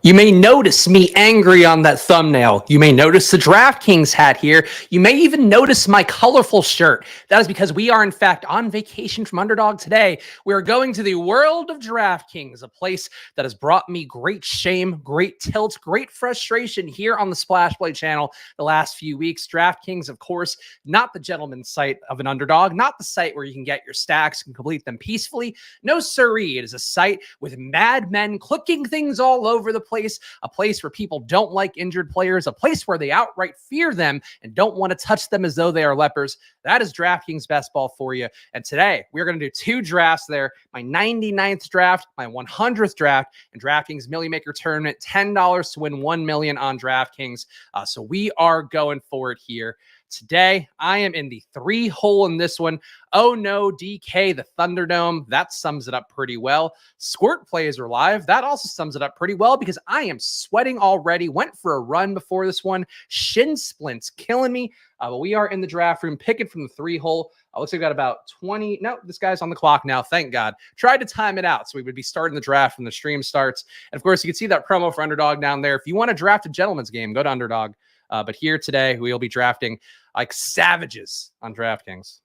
You may notice me angry on that thumbnail. You may notice the DraftKings hat here. You may even notice my colorful shirt. That is because we are, in fact, on vacation from Underdog today. We are going to the world of DraftKings, a place that has brought me great shame, great tilt, great frustration here on the Splash Play channel the last few weeks. DraftKings, of course, not the gentleman's site of an underdog, not the site where you can get your stacks and complete them peacefully. No siree, it is a site with madmen clicking things all over the place, a place where people don't like injured players, a place where they outright fear them and don't want to touch them as though they are lepers. That is DraftKings Best Ball for you. And today we're going to do 2 drafts there, my 99th draft, my 100th draft, and DraftKings Millie Maker Tournament, $10 to win $1 million on DraftKings. So we are going forward here. Today, I am in the 3-hole in this one. Oh no, DK, the Thunderdome. That sums it up pretty well. Squirt plays are live. That also sums it up pretty well because I am sweating already. Went for a run before this one. Shin splints killing me. But we are in the draft room, picking from the 3-hole. Looks like we've got about 20. No, this guy's on the clock now. Thank God. Tried to time it out so we would be starting the draft when the stream starts. And of course, you can see that promo for Underdog down there. If you want to draft a gentleman's game, go to Underdog. But here today, we'll be drafting like savages on DraftKings.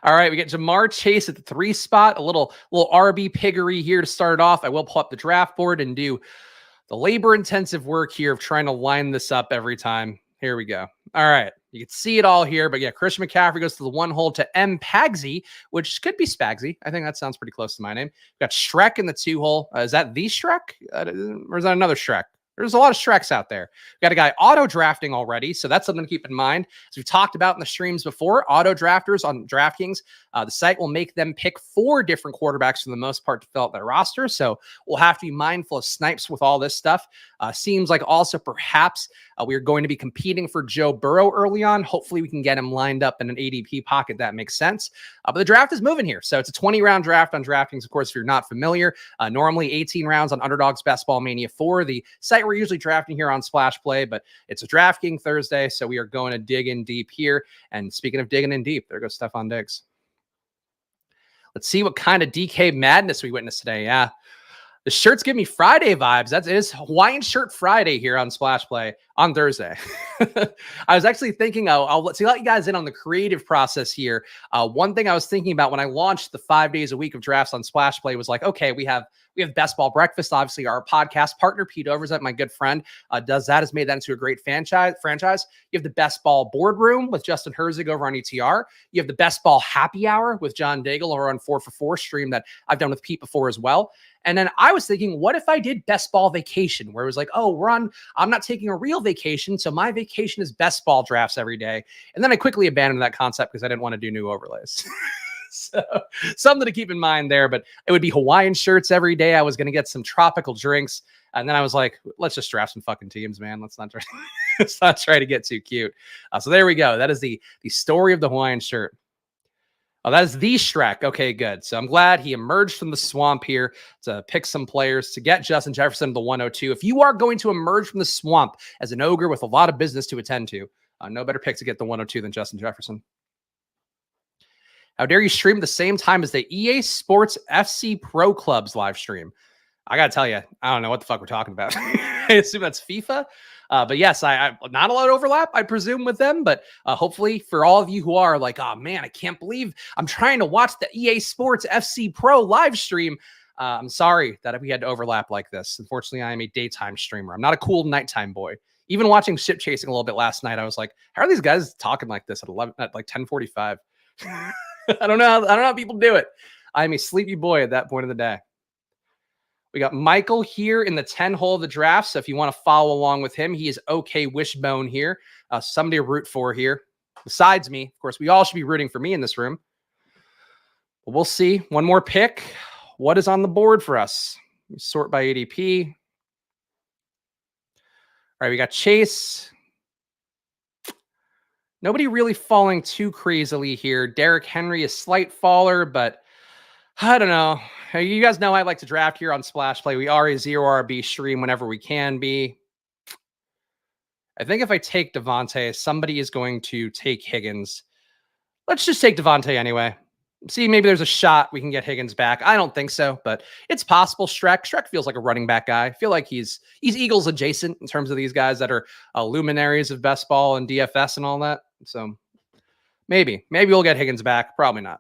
All right, we get Jamar Chase at the 3 spot. A little RB piggery here to start off. I will pull up the draft board and do the labor-intensive work here of trying to line this up every time. Here we go. All right, you can see it all here. But yeah, Christian McCaffrey goes to the 1 hole to M. Pagsy, which could be Spagsy. I think that sounds pretty close to my name. We've got Shrek in the 2 hole. Is that the Shrek? Or is that another Shrek? There's a lot of Shreks out there. We've got a guy auto drafting already, so that's something to keep in mind. As we've talked about in the streams before, auto drafters on DraftKings, the site will make them pick 4 different quarterbacks for the most part to fill out their roster. So we'll have to be mindful of snipes with all this stuff. Seems like also perhaps we are going to be competing for Joe Burrow early on. Hopefully we can get him lined up in an ADP pocket. That makes sense. But the draft is moving here. So it's a 20-round draft on DraftKings. Of course, if you're not familiar, normally 18 rounds on Underdog's Best Ball Mania 4, the site we're usually drafting here on Splash Play, but it's a DraftKings Thursday. So we are going to dig in deep here. And speaking of digging in deep, there goes Stephon Diggs. Let's see what kind of DK madness we witnessed today. Yeah. The shirts give me Friday vibes. It is Hawaiian Shirt Friday here on Splash Play on Thursday. I was actually thinking, I'll let you guys in on the creative process here. One thing I was thinking about when I launched the 5 days a week of drafts on Splash Play was like, okay, we have Best Ball Breakfast. Obviously, our podcast partner, Pete Overzet, my good friend, does that, has made that into a great franchise. You have the Best Ball Boardroom with Justin Herzig over on ETR. You have the Best Ball Happy Hour with John Daigle over on 4for4 stream that I've done with Pete before as well. And then I was thinking, what if I did Best Ball Vacation, where it was like, oh, I'm not taking a real vacation, so my vacation is Best Ball drafts every day. And then I quickly abandoned that concept because I didn't want to do new overlays. So something to keep in mind there, but it would be Hawaiian shirts every day. I was going to get some tropical drinks. And then I was like, let's just draft some fucking teams, man. Let's not try to get too cute. So there we go. That is the story of the Hawaiian shirt. Oh, that is the Shrek. Okay, good. So I'm glad he emerged from the swamp here to pick some players to get Justin Jefferson to the 102. If you are going to emerge from the swamp as an ogre with a lot of business to attend to, no better pick to get the 102 than Justin Jefferson. How dare you stream at the same time as the EA Sports FC Pro Clubs live stream? I got to tell you, I don't know what the fuck we're talking about. I assume that's FIFA. But yes, I not a lot of overlap, I presume, with them. But hopefully for all of you who are like, oh, man, I can't believe I'm trying to watch the EA Sports FC Pro live stream. I'm sorry that we had to overlap like this. Unfortunately, I am a daytime streamer. I'm not a cool nighttime boy. Even watching Ship Chasing a little bit last night, I was like, how are these guys talking like this at 10:45? I don't know how people do it. I'm a sleepy boy at that point of the day. We got Michael here in the 10 hole of the draft. So if you want to follow along with him, he is okay wishbone here. Somebody to root for here. Besides me, of course, we all should be rooting for me in this room. But we'll see. One more pick. What is on the board for us? We sort by ADP. All right, we got Chase. Nobody really falling too crazily here. Derrick Henry, a slight faller, but I don't know. You guys know I like to draft here on Splash Play. We are a 0 RB stream whenever we can be. I think if I take Devontae, somebody is going to take Higgins. Let's just take Devontae anyway. See, maybe there's a shot we can get Higgins back. I don't think so, but it's possible. Shrek feels like a running back guy. I feel like he's Eagles adjacent in terms of these guys that are luminaries of best ball and DFS and all that. So maybe we'll get Higgins back. Probably not.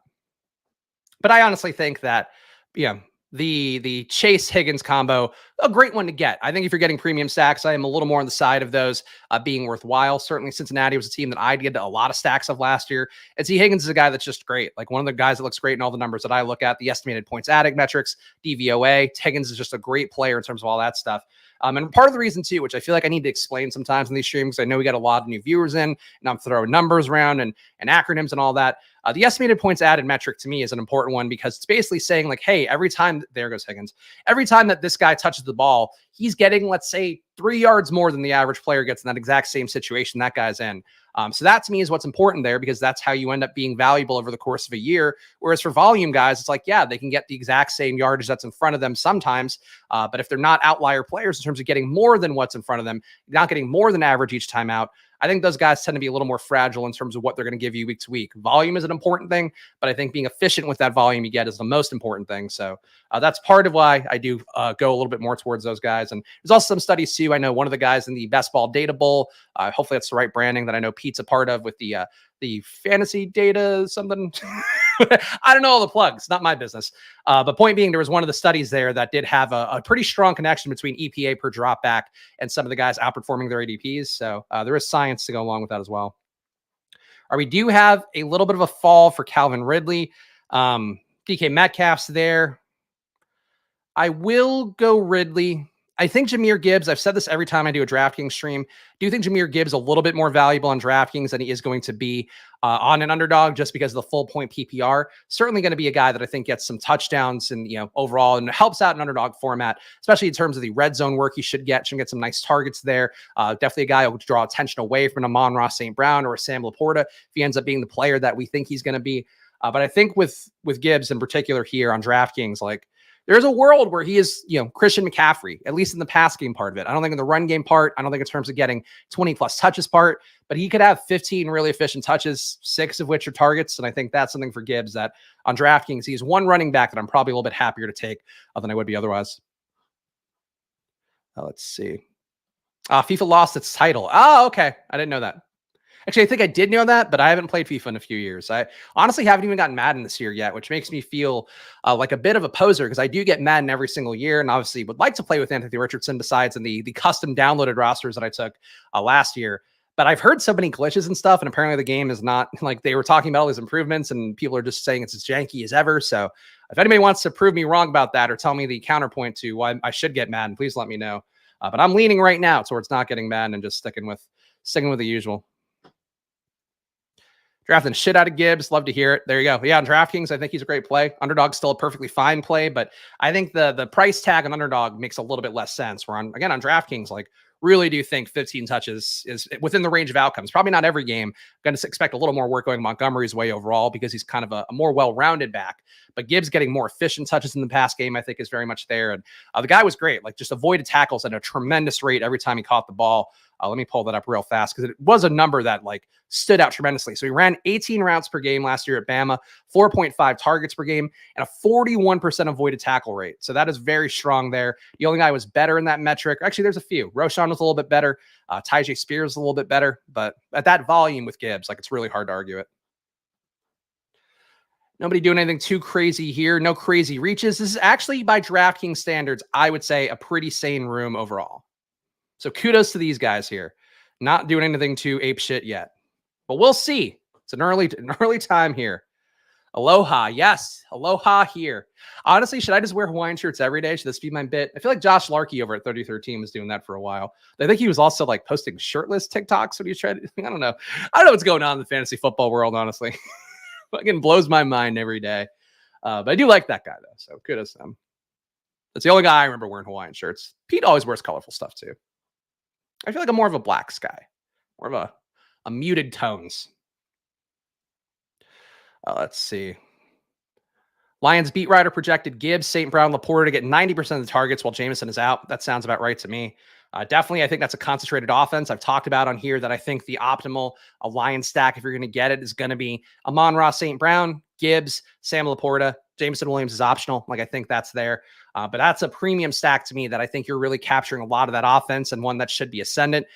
But I honestly think that, yeah, the Chase Higgins combo, a great one to get. I think if you're getting premium stacks, I am a little more on the side of those being worthwhile. Certainly Cincinnati was a team that I did a lot of stacks of last year. And see, Higgins is a guy that's just great. Like one of the guys that looks great in all the numbers that I look at, the estimated points added metrics, DVOA. Higgins is just a great player in terms of all that stuff. And part of the reason too, which I feel like I need to explain sometimes in these streams, I know we got a lot of new viewers in, and I'm throwing numbers around and acronyms and all that. The estimated points added metric to me is an important one because it's basically saying like, hey, every time, there goes Higgins, every time that this guy touches the ball, he's getting, let's say, 3 yards more than the average player gets in that exact same situation that guy's in. So that to me is what's important there because that's how you end up being valuable over the course of a year. Whereas for volume guys, it's like, yeah, they can get the exact same yardage that's in front of them sometimes. But if they're not outlier players in terms of getting more than what's in front of them, not getting more than average each time out, I think those guys tend to be a little more fragile in terms of what they're going to give you week to week. Volume is an important thing, but I think being efficient with that volume you get is the most important thing. So that's part of why I do go a little bit more towards those guys. And there's also some studies too. I know one of the guys in the Best Ball Data Bowl, hopefully that's the right branding that I know Pete's a part of with the fantasy data something. I don't know all the plugs, not my business. But point being, there was one of the studies there that did have a pretty strong connection between EPA per drop back and some of the guys outperforming their ADPs. So there is science to go along with that as well. We do have a little bit of a fall for Calvin Ridley. DK Metcalf's there. I will go Ridley. I think Jahmyr Gibbs, I've said this every time I do a DraftKings stream, do you think Jahmyr Gibbs a little bit more valuable on DraftKings than he is going to be on an underdog just because of the full point PPR? Certainly going to be a guy that I think gets some touchdowns and, overall and helps out in underdog format, especially in terms of the red zone work he should get some nice targets there. Definitely a guy who will draw attention away from an Amon-Ra St. Brown or a Sam Laporta if he ends up being the player that we think he's going to be. But I think with Gibbs in particular here on DraftKings, like, there's a world where he is, Christian McCaffrey, at least in the pass game part of it. I don't think in the run game part, I don't think in terms of getting 20 plus touches part, but he could have 15 really efficient touches, 6 of which are targets. And I think that's something for Gibbs that on DraftKings, he's one running back that I'm probably a little bit happier to take than I would be otherwise. Let's see. FIFA lost its title. Oh, okay. I didn't know that. Actually, I think I did know that, but I haven't played FIFA in a few years. I honestly haven't even gotten Madden this year yet, which makes me feel like a bit of a poser because I do get Madden every single year and obviously would like to play with Anthony Richardson besides in the custom downloaded rosters that I took last year. But I've heard so many glitches and stuff, and apparently the game is not like they were talking about all these improvements and people are just saying it's as janky as ever. So if anybody wants to prove me wrong about that or tell me the counterpoint to why I should get Madden, please let me know. But I'm leaning right now towards not getting Madden and just sticking with the usual. Drafting shit out of Gibbs. Love to hear it. There you go. Yeah, on DraftKings, I think he's a great play. Underdog's still a perfectly fine play, but I think the price tag on Underdog makes a little bit less sense. Where on DraftKings, like, really do think 15 touches is within the range of outcomes. Probably not every game. Going to expect a little more work going Montgomery's way overall because he's kind of a more well-rounded back. But Gibbs getting more efficient touches in the pass game, I think, is very much there. And the guy was great. Like, just avoided tackles at a tremendous rate every time he caught the ball. Let me pull that up real fast because it was a number that like stood out tremendously. So he ran 18 routes per game last year at Bama, 4.5 targets per game, and a 41% avoided tackle rate. So that is very strong there. The only guy who was better in that metric, actually, there's a few. Roshan was a little bit better. Tyjae Spears was a little bit better. But at that volume with Gibbs, like, it's really hard to argue it. Nobody doing anything too crazy here. No crazy reaches. This is actually, by DraftKings standards, I would say a pretty sane room overall. So kudos to these guys here. Not doing anything too ape shit yet. But we'll see. It's an early time here. Aloha. Yes. Aloha here. Honestly, should I just wear Hawaiian shirts every day? Should this be my bit? I feel like Josh Larkey over at 3013 was doing that for a while. I think he was also like posting shirtless TikToks when he was trying to, I don't know what's going on in the fantasy football world, honestly. Fucking blows my mind every day. But I do like that guy though. So kudos to him. That's the only guy I remember wearing Hawaiian shirts. Pete always wears colorful stuff too. I feel like I'm more of a blacks guy, more of a muted tones. Let's see. Lions beat writer projected Gibbs, St. Brown, Laporta to get 90% of the targets while Jameson is out. That sounds about right to me. Definitely, I think that's a concentrated offense. I've talked about on here that I think the optimal Lions stack, if you're going to get it, is going to be Amon-Ra St. Brown, Gibbs, Sam Laporta, Jameson Williams is optional. Like, I think that's there. But that's a premium stack to me that I think you're really capturing a lot of that offense and one that should be ascendant.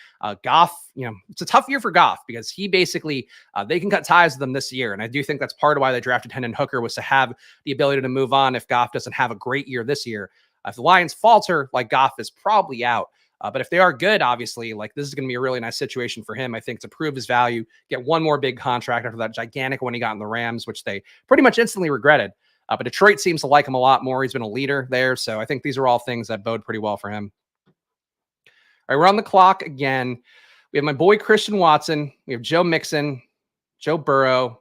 Goff, it's a tough year for Goff because he basically, they can cut ties with them this year. And I do think that's part of why they drafted Hendon Hooker, was to have the ability to move on if Goff doesn't have a great year this year. If the Lions falter, like, Goff is probably out. But if they are good, obviously, like, this is going to be a really nice situation for him, I think, to prove his value, get one more big contract after that gigantic one he got in the Rams, which they pretty much instantly regretted. But Detroit seems to like him a lot more. He's been a leader there. So I think these are all things that bode pretty well for him. All right, we're on the clock again. We have my boy Christian Watson. We have Joe Mixon, Joe Burrow.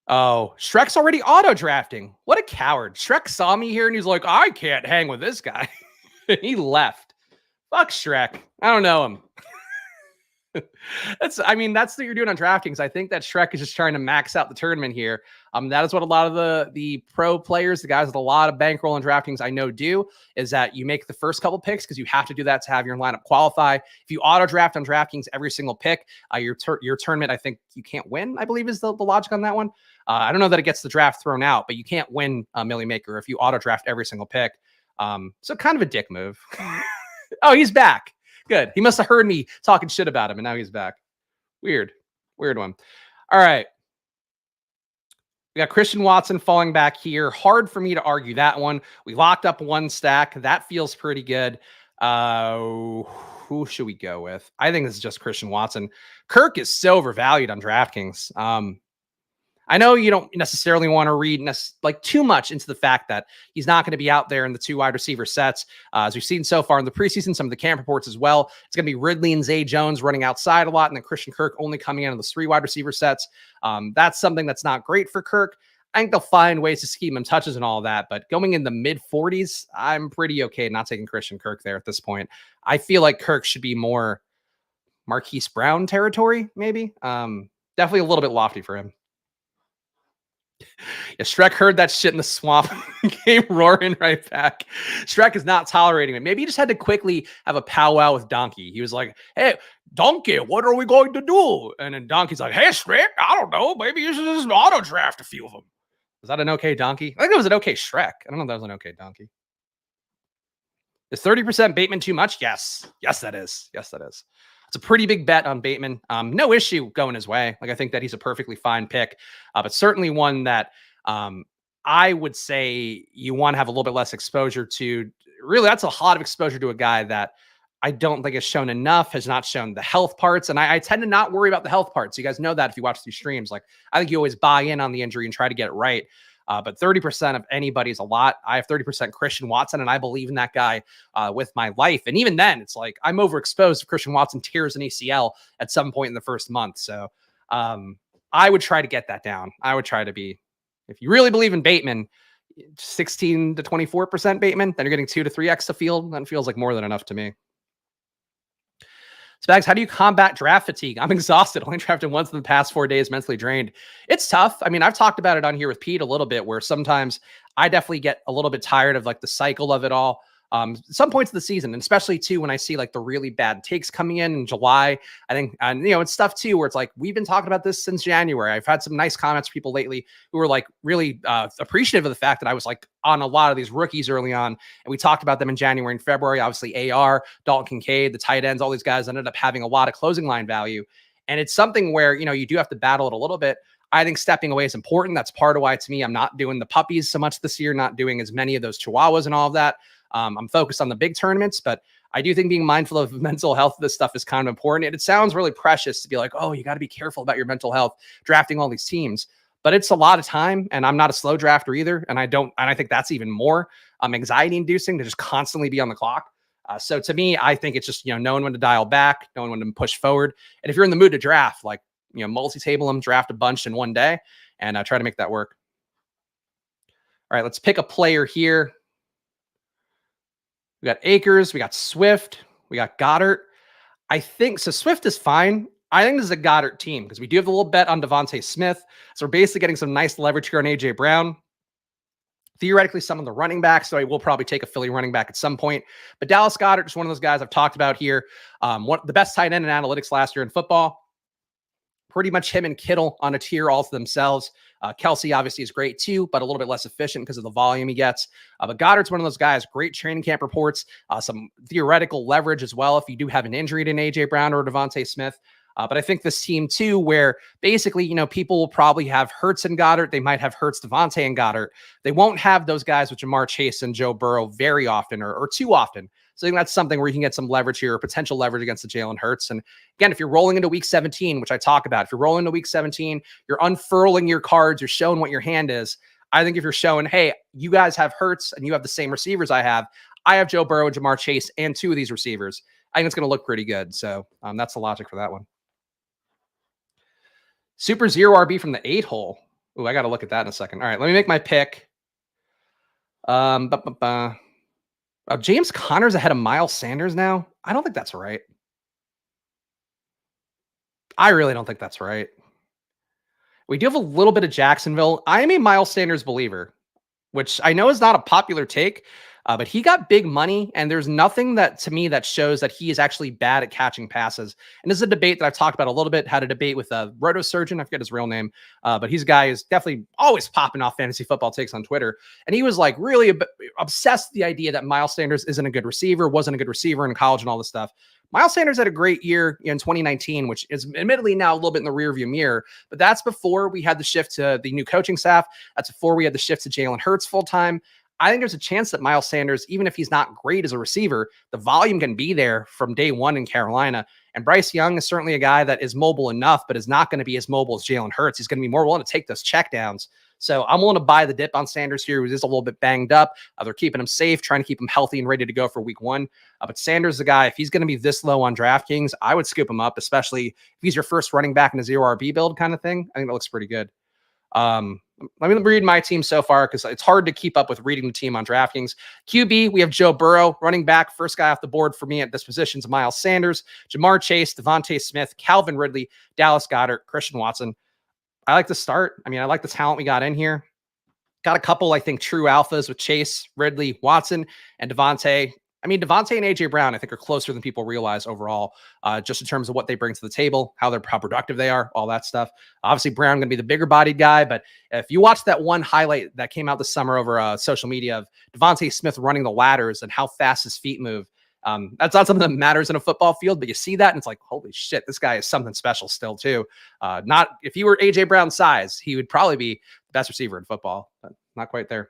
Oh, Shrek's already auto-drafting. What a coward. Shrek saw me here and he's like, I can't hang with this guy. He left. Fuck Shrek. I don't know him. That's what you're doing on DraftKings. I think that Shrek is just trying to max out the tournament here. That is what a lot of the pro players, the guys with a lot of bankroll on DraftKings, I know do, is that you make the first couple picks because you have to do that to have your lineup qualify. If you auto draft on DraftKings every single pick, your tournament, I think you can't win, I believe is the logic on that one. I don't know that it gets the draft thrown out, but you can't win a Millie Maker if you auto draft every single pick. So kind of a dick move. Oh, he's back. Good. He must have heard me talking shit about him, and now he's back. Weird one. All right. We got Christian Watson falling back here. Hard for me to argue that one. We locked up one stack. That feels pretty good. Who should we go with? I think this is just Christian Watson. Kirk is so overvalued on DraftKings. I know you don't necessarily want to read too much into the fact that he's not going to be out there in the 2 wide receiver sets. As we've seen so far in the preseason, some of the camp reports as well, it's going to be Ridley and Zay Jones running outside a lot, and then Christian Kirk only coming in on the 3 wide receiver sets. That's something that's not great for Kirk. I think they'll find ways to scheme him touches and all that, but going in the mid 40s, I'm pretty okay not taking Christian Kirk there at this point. I feel like Kirk should be more Marquise Brown territory, maybe. Definitely a little bit lofty for him. Yeah, Shrek heard that shit in the swamp, came roaring right back. Shrek is not tolerating it. Maybe he just had to quickly have a powwow with Donkey. He was like, hey, Donkey, what are we going to do? And then Donkey's like, hey, Shrek, I don't know. Maybe you should just auto draft a few of them. Was that an okay Donkey? I think it was an okay Shrek. I don't know if that was an okay Donkey. Is 30% Bateman too much? Yes. Yes, that is. Yes, that is. It's a pretty big bet on Bateman. No issue going his way. Like, I think that he's a perfectly fine pick, but certainly one that I would say you want to have a little bit less exposure to. Really, that's a lot of exposure to a guy that I don't think has shown enough, has not shown the health parts. And I tend to not worry about the health parts. You guys know that if you watch these streams. Like, I think you always buy in on the injury and try to get it right. But 30% of anybody is a lot. I have 30% Christian Watson, and I believe in that guy with my life. And even then, it's like I'm overexposed if Christian Watson tears an ACL at some point in the first month. So I would try to get that down. I would try to be, if you really believe in Bateman, 16 to 24% Bateman, then you're getting 2 to 3x the field. That feels like more than enough to me. Spags, how do you combat draft fatigue? I'm exhausted. Only drafted once in the past 4 days, mentally drained. It's tough. I mean, I've talked about it on here with Pete a little bit, where sometimes I definitely get a little bit tired of like the cycle of it all. Some points of the season, and especially too, when I see like the really bad takes coming in July, I think, and it's stuff too, where it's like, we've been talking about this since January. I've had some nice comments from people lately who were like really appreciative of the fact that I was like on a lot of these rookies early on. And we talked about them in January and February, obviously AR, Dalton Kincaid, the tight ends, all these guys ended up having a lot of closing line value. And it's something where, you do have to battle it a little bit. I think stepping away is important. That's part of why, to me, I'm not doing the puppies so much this year, not doing as many of those chihuahuas and all of that. I'm focused on the big tournaments, but I do think being mindful of mental health of this stuff is kind of important. And it sounds really precious to be like, oh, you got to be careful about your mental health drafting all these teams, but it's a lot of time, and I'm not a slow drafter either. And I think that's even more anxiety inducing to just constantly be on the clock. So to me, I think it's just, knowing when to dial back, knowing when to push forward. And if you're in the mood to draft, like, multi-table them, draft a bunch in one day, and try to make that work. All right, let's pick a player here. We got Akers, we got Swift, we got Goddard. I think so. Swift is fine. I think this is a Goddard team because we do have a little bet on Devontae Smith. So we're basically getting some nice leverage here on AJ Brown. Theoretically, some of the running backs, so I will probably take a Philly running back at some point. But Dallas Goedert is one of those guys I've talked about here. The best tight end in analytics last year in football. pretty much him and Kittle on a tier all to themselves. Kelsey obviously is great too, but a little bit less efficient because of the volume he gets. But Goddard's one of those guys, great training camp reports, some theoretical leverage as well if you do have an injury to an A.J. Brown or Devontae Smith. But I think this team too, where basically, people will probably have Hurts and Goddard. They might have Hurts, Devontae, and Goddard. They won't have those guys with Jamar Chase and Joe Burrow very often or too often. So I think that's something where you can get some leverage here, or potential leverage against the Jalen Hurts. And again, if you're rolling into week 17, which I talk about, if you're rolling into week 17, you're unfurling your cards, you're showing what your hand is. I think if you're showing, hey, you guys have Hurts and you have the same receivers I have Joe Burrow and Jamar Chase and two of these receivers, I think it's going to look pretty good. So that's the logic for that one. Super zero RB from the 8 hole. Ooh, I got to look at that in a second. All right, let me make my pick. James Conner's ahead of Miles Sanders now. I don't think that's right. I really don't think that's right. We do have a little bit of Jacksonville. I am a Miles Sanders believer, which I know is not a popular take, but he got big money, and there's nothing that to me that shows that he is actually bad at catching passes. And this is a debate that I've talked about a little bit, had a debate with a roto surgeon. I forget his real name, but he's a guy who's definitely always popping off fantasy football takes on Twitter. And he was like really obsessed with the idea that Miles Sanders isn't a good receiver, wasn't a good receiver in college and all this stuff. Miles Sanders had a great year in 2019, which is admittedly now a little bit in the rearview mirror, but that's before we had the shift to the new coaching staff. That's before we had the shift to Jalen Hurts full-time. I think there's a chance that Miles Sanders, even if he's not great as a receiver, the volume can be there from day one in Carolina. And Bryce Young is certainly a guy that is mobile enough, but is not going to be as mobile as Jalen Hurts. He's going to be more willing to take those checkdowns. So I'm willing to buy the dip on Sanders here, who's just a little bit banged up. They're keeping him safe, trying to keep him healthy and ready to go for week 1. But Sanders is a guy, if he's going to be this low on DraftKings, I would scoop him up, especially if he's your first running back in a 0 RB build kind of thing. I think that looks pretty good. Let me read my team so far because it's hard to keep up with reading the team on DraftKings. QB, we have Joe Burrow. Running back, first guy off the board for me at this position is Miles Sanders, Jamar Chase, Devontae Smith, Calvin Ridley, Dallas Goedert, Christian Watson. I like the start. I mean, I like the talent we got in here. Got a couple, I think, true alphas with Chase, Ridley, Watson, and Devontae. I mean, Devontae and A.J. Brown, I think, are closer than people realize overall, just in terms of what they bring to the table, how productive they are, all that stuff. Obviously, Brown going to be the bigger bodied guy, but if you watch that one highlight that came out this summer over social media of Devontae Smith running the ladders and how fast his feet move, that's not something that matters in a football field, but you see that and it's like, holy shit, this guy is something special still too. Not if you were A.J. Brown's size, he would probably be the best receiver in football, but not quite there.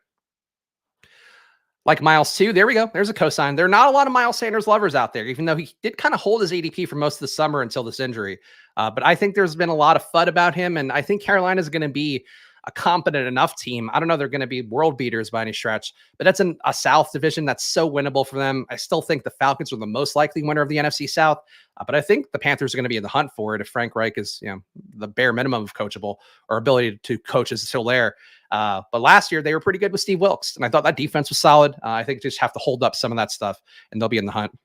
Like Miles too. There we go. There's a cosign. There are not a lot of Miles Sanders lovers out there, even though he did kind of hold his ADP for most of the summer until this injury. But I think there's been a lot of FUD about him, and I think Carolina is going to be a competent enough team. I don't know they're going to be world beaters by any stretch, but that's a South division that's so winnable for them. I still think the Falcons are the most likely winner of the NFC South, but I think the Panthers are going to be in the hunt for it if Frank Reich is, the bare minimum of coachable or ability to coach is still there. But last year they were pretty good with Steve Wilkes, and I thought that defense was solid. I think just have to hold up some of that stuff, and they'll be in the hunt.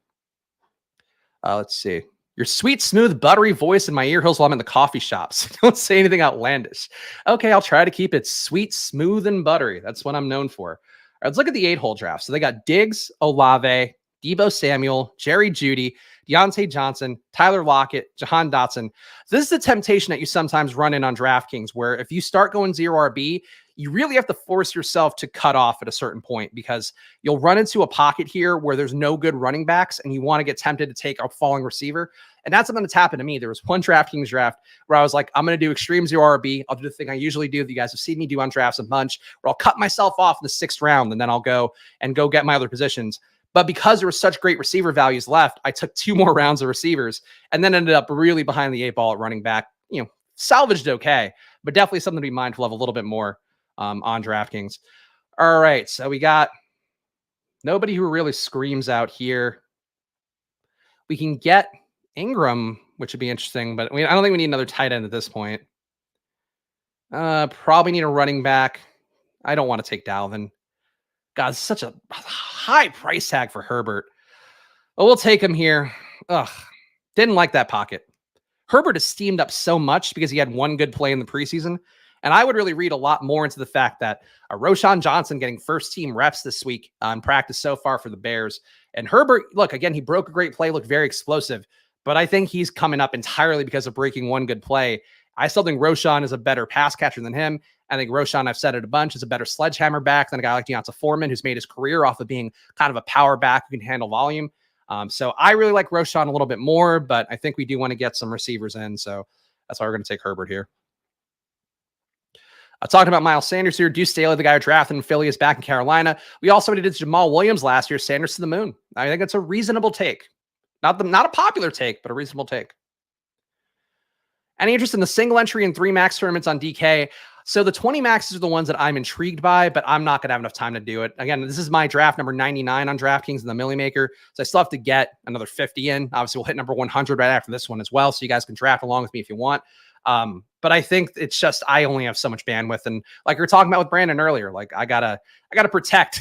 Let's see. Your sweet, smooth, buttery voice in my ear holes while I'm in the coffee shops. Don't say anything outlandish. Okay, I'll try to keep it sweet, smooth, and buttery. That's what I'm known for. All right, let's look at the 8-hole draft. So they got Diggs, Olave, Deebo Samuel, Jerry Jeudy, Deontay Johnson, Tyler Lockett, Jahan Dotson. This is the temptation that you sometimes run in on DraftKings, where if you start going 0 RB, you really have to force yourself to cut off at a certain point because you'll run into a pocket here where there's no good running backs and you want to get tempted to take a falling receiver. And that's something that's happened to me. There was one DraftKings draft where I was like, I'm going to do extreme 0 RB. I'll do the thing I usually do that you guys have seen me do on drafts a bunch, where I'll cut myself off in the 6th round and then I'll go get my other positions. But because there were such great receiver values left, I took 2 more rounds of receivers and then ended up really behind the 8 ball at running back. Salvaged okay, but definitely something to be mindful of a little bit more on DraftKings. All right, so we got nobody who really screams out here. We can get Ingram, which would be interesting, but I don't think we need another tight end at this point. Probably need a running back. I don't want to take Dalvin. God, it's such a high price tag for Herbert. But we'll take him here. Didn't like that pocket. Herbert is steamed up so much because he had one good play in the preseason. And I would really read a lot more into the fact that Roshan Johnson getting first team reps this week in practice so far for the Bears. And Herbert, look, again, he broke a great play, looked very explosive. But I think he's coming up entirely because of breaking one good play. I still think Roschon is a better pass catcher than him. I think Roschon, I've said it a bunch, is a better sledgehammer back than a guy like Deonta Foreman, who's made his career off of being kind of a power back who can handle volume. So I really like Roschon a little bit more, but I think we do want to get some receivers in. So that's why we're going to take Herbert here. Talking about Miles Sanders here, Deuce Staley, the guy who drafted in Philly, is back in Carolina. We also did Jamal Williams last year, Sanders to the moon. I think it's a reasonable take. Not a popular take, but a reasonable take. Any interest in the single entry and 3 max tournaments on DK? So the 20 maxes are the ones that I'm intrigued by, but I'm not going to have enough time to do it. Again, this is my draft number 99 on DraftKings in the Millie Maker. So I still have to get another 50 in. Obviously, we'll hit number 100 right after this one as well. So you guys can draft along with me if you want. But I think it's just, I only have so much bandwidth. And like we were talking about with Brandon earlier, like I gotta protect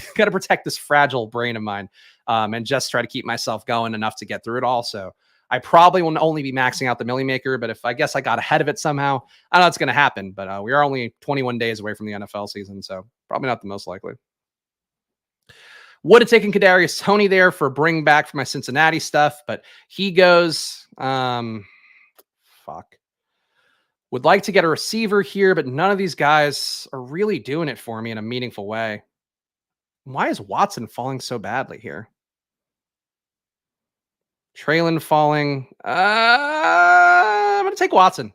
this fragile brain of mine, and just try to keep myself going enough to get through it all. So I probably will only be maxing out the Millie Maker, but if I guess I got ahead of it somehow, I know it's going to happen, but we are only 21 days away from the NFL season. So probably not the most likely. Would have taken Kadarius Toney there for bring back for my Cincinnati stuff, but he goes, Would like to get a receiver here, but none of these guys are really doing it for me in a meaningful way. Why is Watson falling so badly here? Traylon falling. I'm going to take Watson.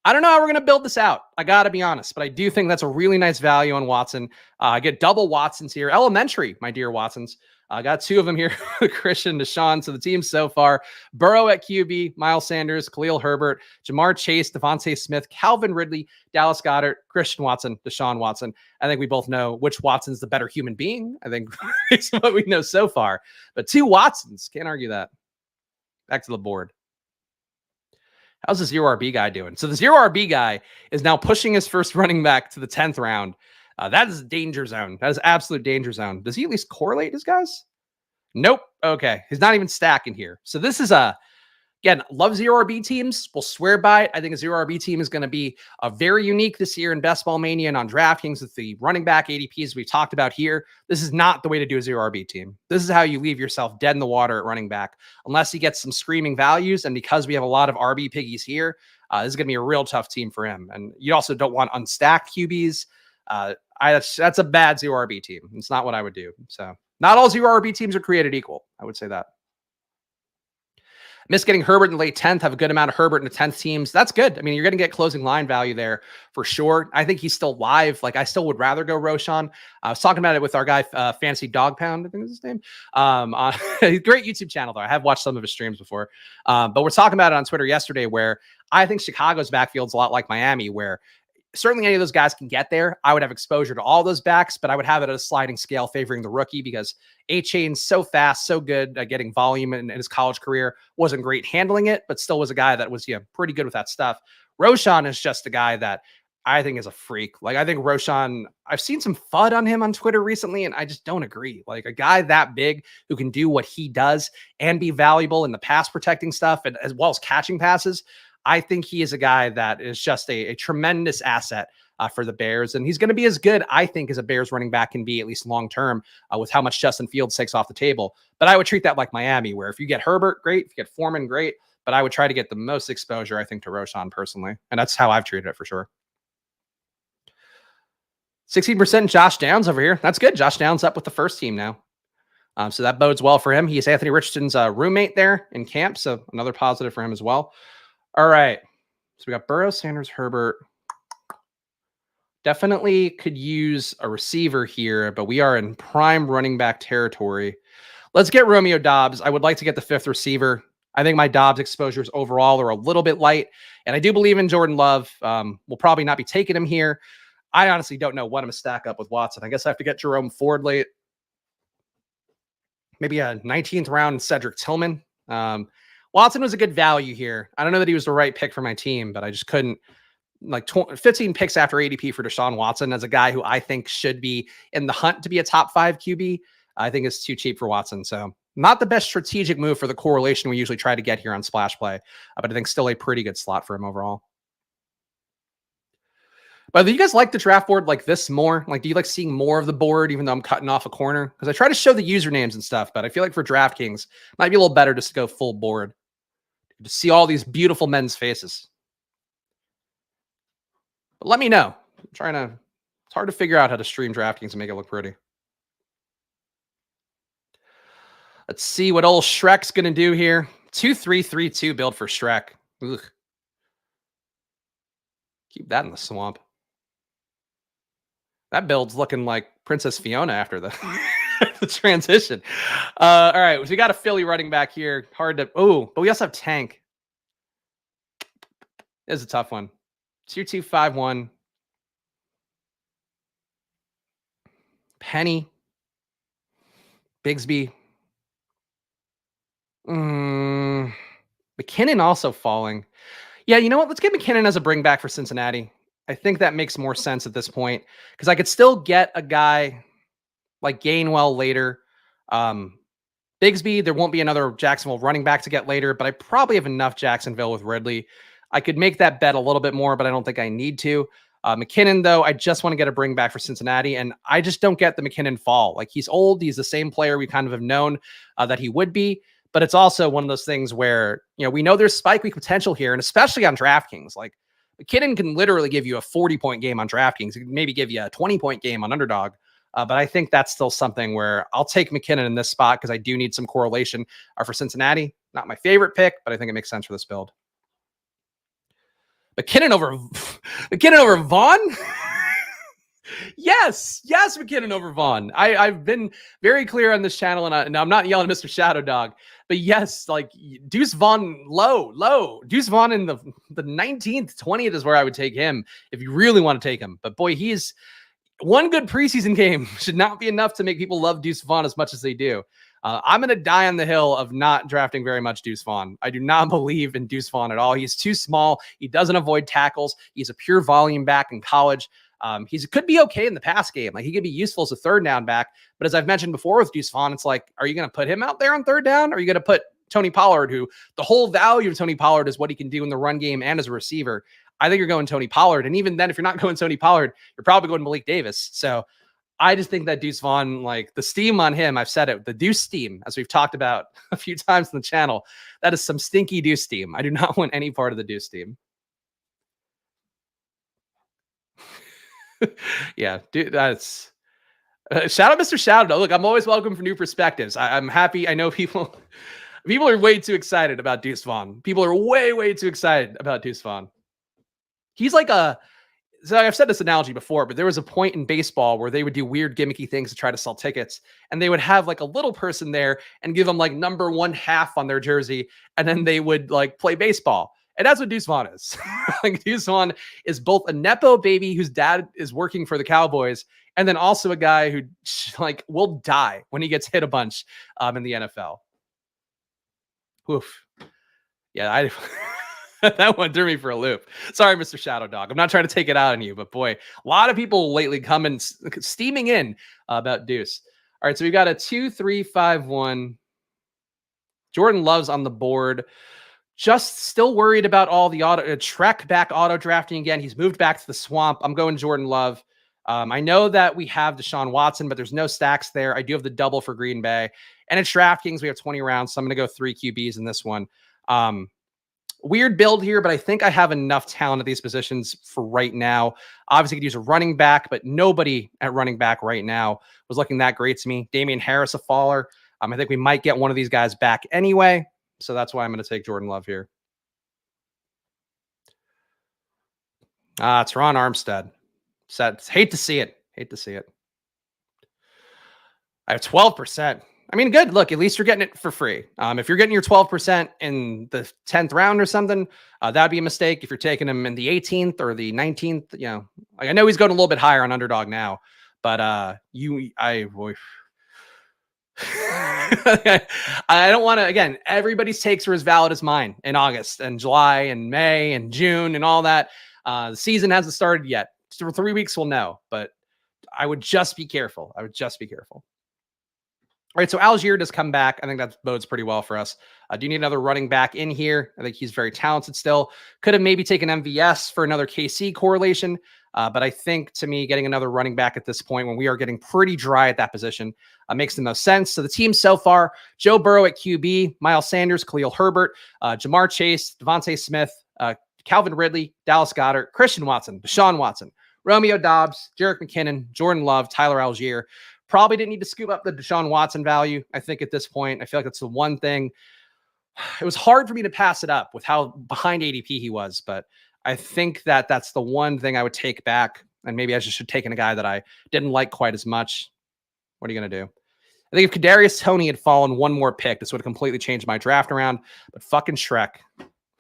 I don't know how we're going to build this out. I got to be honest, but I do think that's a really nice value on Watson. I get double Watsons here. Elementary, my dear Watsons. I got 2 of them here, Christian, Deshaun. So the team so far, Burrow at QB, Miles Sanders, Khalil Herbert, Jamar Chase, Devontae Smith, Calvin Ridley, Dallas Goedert, Christian Watson, Deshaun Watson. I think we both know which Watson's the better human being. I think it's what we know so far. But 2 Watsons, can't argue that. Back to the board. How's the 0RB guy doing? So the 0RB guy is now pushing his first running back to the 10th round. That is danger zone. That is absolute danger zone. Does he at least correlate his guys? Nope. Okay. He's not even stacking here. So this is again, love 0RB teams. We'll swear by it. I think a 0RB team is going to be very unique this year in Best Ball Mania and on DraftKings with the running back ADPs we've talked about here. This is not the way to do a 0RB team. This is how you leave yourself dead in the water at running back, unless he gets some screaming values. And because we have a lot of RB piggies here, this is going to be a real tough team for him. And you also don't want unstacked QBs. That's a bad 0RB team. It's not what I would do. So not all 0RB teams are created equal. I would say that. Miss getting Herbert in the late 10th, have a good amount of Herbert in the 10th teams. That's good. I mean, you're going to get closing line value there for sure. I think he's still live. Like, I still would rather go Roschon. I was talking about it with our guy, Fancy Dog Pound, I think is his name. Great YouTube channel, though. I have watched some of his streams before. But we're talking about it on Twitter yesterday, where I think Chicago's backfield's a lot like Miami, where certainly any of those guys can get there. I would have exposure to all those backs, but I would have it at a sliding scale favoring the rookie because A-Chain's so fast, so good at getting volume in his college career. Wasn't great handling it, but still was a guy that was pretty good with that stuff. Roschon is just a guy that I think is a freak. Like, I think Roschon, I've seen some FUD on him on Twitter recently, and I just don't agree. Like, a guy that big who can do what he does and be valuable in the pass protecting stuff and as well as catching passes, I think he is a guy that is just a tremendous asset for the Bears. And he's going to be as good, I think, as a Bears running back can be, at least long-term, with how much Justin Fields takes off the table. But I would treat that like Miami, where if you get Herbert, great. If you get Foreman, great. But I would try to get the most exposure, I think, to Roschon personally. And that's how I've treated it for sure. 16% Josh Downs over here. That's good. Josh Downs up with the first team now. So that bodes well for him. He is Anthony Richardson's roommate there in camp. So another positive for him as well. All right. So we got Burrow, Sanders, Herbert. Definitely could use a receiver here, but we are in prime running back territory. Let's get Romeo Doubs. I would like to get the 5th receiver. I think my Doubs exposures overall are a little bit light, and I do believe in Jordan Love. We'll probably not be taking him here. I honestly don't know what I'm going to stack up with Watson. I guess I have to get Jerome Ford late. Maybe a 19th round Cedric Tillman. Watson was a good value here. I don't know that he was the right pick for my team, but I just couldn't. Like 15 picks after ADP for Deshaun Watson as a guy who I think should be in the hunt to be a top 5 QB. I think it's too cheap for Watson. So not the best strategic move for the correlation we usually try to get here on Splash Play, but I think still a pretty good slot for him overall. But do you guys like the draft board like this more? Like, do you like seeing more of the board, even though I'm cutting off a corner? Because I try to show the usernames and stuff, but I feel like for DraftKings, it might be a little better just to go full board. To see all these beautiful men's faces. But let me know. It's hard to figure out how to stream DraftKings and make it look pretty. Let's see what old Shrek's going to do here. 2-3-3-2 build for Shrek. Ugh. Keep that in the swamp. That build's looking like Princess Fiona after the, the transition. All right, so we got a Philly running back here. Hard to... Oh, but we also have Tank. This is a tough one. 2-2-5-1. Penny. Bigsby. McKinnon also falling. Yeah, you know what? Let's get McKinnon as a bring back for Cincinnati. I think that makes more sense at this point because I could still get a guy like Gainwell later. Bigsby, there won't be another Jacksonville running back to get later, but I probably have enough Jacksonville with Ridley. I could make that bet a little bit more, but I don't think I need to. McKinnon, though, I just want to get a bring back for Cincinnati, and I just don't get the McKinnon fall. Like, he's old. He's the same player we kind of have known that he would be, but it's also one of those things where, you know, we know there's spike week potential here, and especially on DraftKings. Like, McKinnon can literally give you a 40-point game on DraftKings. He can maybe give you a 20-point game on Underdog. But I think that's still something where I'll take McKinnon in this spot because I do need some correlation for Cincinnati. Not my favorite pick, but I think it makes sense for this build. McKinnon over Vaughn? Yes, McKinnon over Vaughn. I've been very clear on this channel, and I'm not yelling at Mr. Shadow Dog, but yes, like Deuce Vaughn low. Deuce Vaughn in the 19th, 20th is where I would take him if you really want to take him. But boy, he's one good preseason game should not be enough to make people love Deuce Vaughn as much as they do. I'm going to die on the hill of not drafting very much Deuce Vaughn. I do not believe in Deuce Vaughn at all. He's too small. He doesn't avoid tackles. He's a pure volume back in college. He could be okay in the pass game. Like, he could be useful as a third down back. But as I've mentioned before with Deuce Vaughn, it's like, are you going to put him out there on third down? Or are you going to put Tony Pollard, who the whole value of Tony Pollard is what he can do in the run game and as a receiver? I think you're going Tony Pollard. And even then, if you're not going Tony Pollard, you're probably going Malik Davis. So I just think that Deuce Vaughn, like the steam on him, I've said it, the Deuce steam, as we've talked about a few times on the channel, that is some stinky Deuce steam. I do not want any part of the Deuce steam. Yeah, dude, that's shout out Mr. Shadow. Look, I'm always welcome for new perspectives. I'm happy. I know people are way too excited about Deuce Vaughn. People are way too excited about Deuce Vaughn. He's like so I've said this analogy before, but there was a point in baseball where they would do weird gimmicky things to try to sell tickets. And they would have like a little person there and give them like number 1/2 on their jersey. And then they would like play baseball. And that's what Deuce Vaughn is. Like, Deuce Vaughn is both a Nepo baby whose dad is working for the Cowboys, and then also a guy who like will die when he gets hit a bunch in the NFL. Oof. Yeah, that one threw me for a loop. Sorry, Mr. Shadow Dog. I'm not trying to take it out on you, but boy, a lot of people lately coming steaming in about Deuce. All right, so we've got a 2-3-5-1. Jordan Love's on the board. Just still worried about all the Trek back auto drafting again. He's moved back to the swamp. I'm going Jordan Love. I know that we have Deshaun Watson, but there's no stacks there. I do have the double for Green Bay. And it's DraftKings. We have 20 rounds, so I'm going to go 3 QBs in this one. Weird build here, but I think I have enough talent at these positions for right now. Obviously, I could use a running back, but nobody at running back right now was looking that great to me. Damian Harris, a faller. I think we might get one of these guys back anyway, so that's why I'm going to take Jordan Love here. It's Ron Armstead. Hate to see it. I have 12%. I mean, good. Look, at least you're getting it for free. If you're getting your 12% in the 10th round or something, that'd be a mistake. If you're taking him in the 18th or the 19th, you know, like, I know he's going a little bit higher on Underdog now, but I don't want to, again, everybody's takes are as valid as mine in August and July and May and June and all that. The season hasn't started yet. For 3 weeks, we'll know, but I would just be careful. All right, so Algier does come back. I think that bodes pretty well for us. Do you need another running back in here? I think he's very talented still. Could have maybe taken MVS for another KC correlation, but I think, to me, getting another running back at this point when we are getting pretty dry at that position makes the most sense. So the team so far, Joe Burrow at QB, Miles Sanders, Khalil Herbert, Jamar Chase, Devontae Smith, Calvin Ridley, Dallas Goedert, Christian Watson, Deshaun Watson, Romeo Doubs, Jerick McKinnon, Jordan Love, Tyler Algier. Probably didn't need to scoop up the Deshaun Watson value. I think at this point, I feel like that's the one thing. It was hard for me to pass it up with how behind ADP he was, but I think that that's the one thing I would take back. And maybe I just should take in a guy that I didn't like quite as much. What are you going to do? I think if Kadarius Toney had fallen one more pick, this would have completely changed my draft around. But fucking Shrek.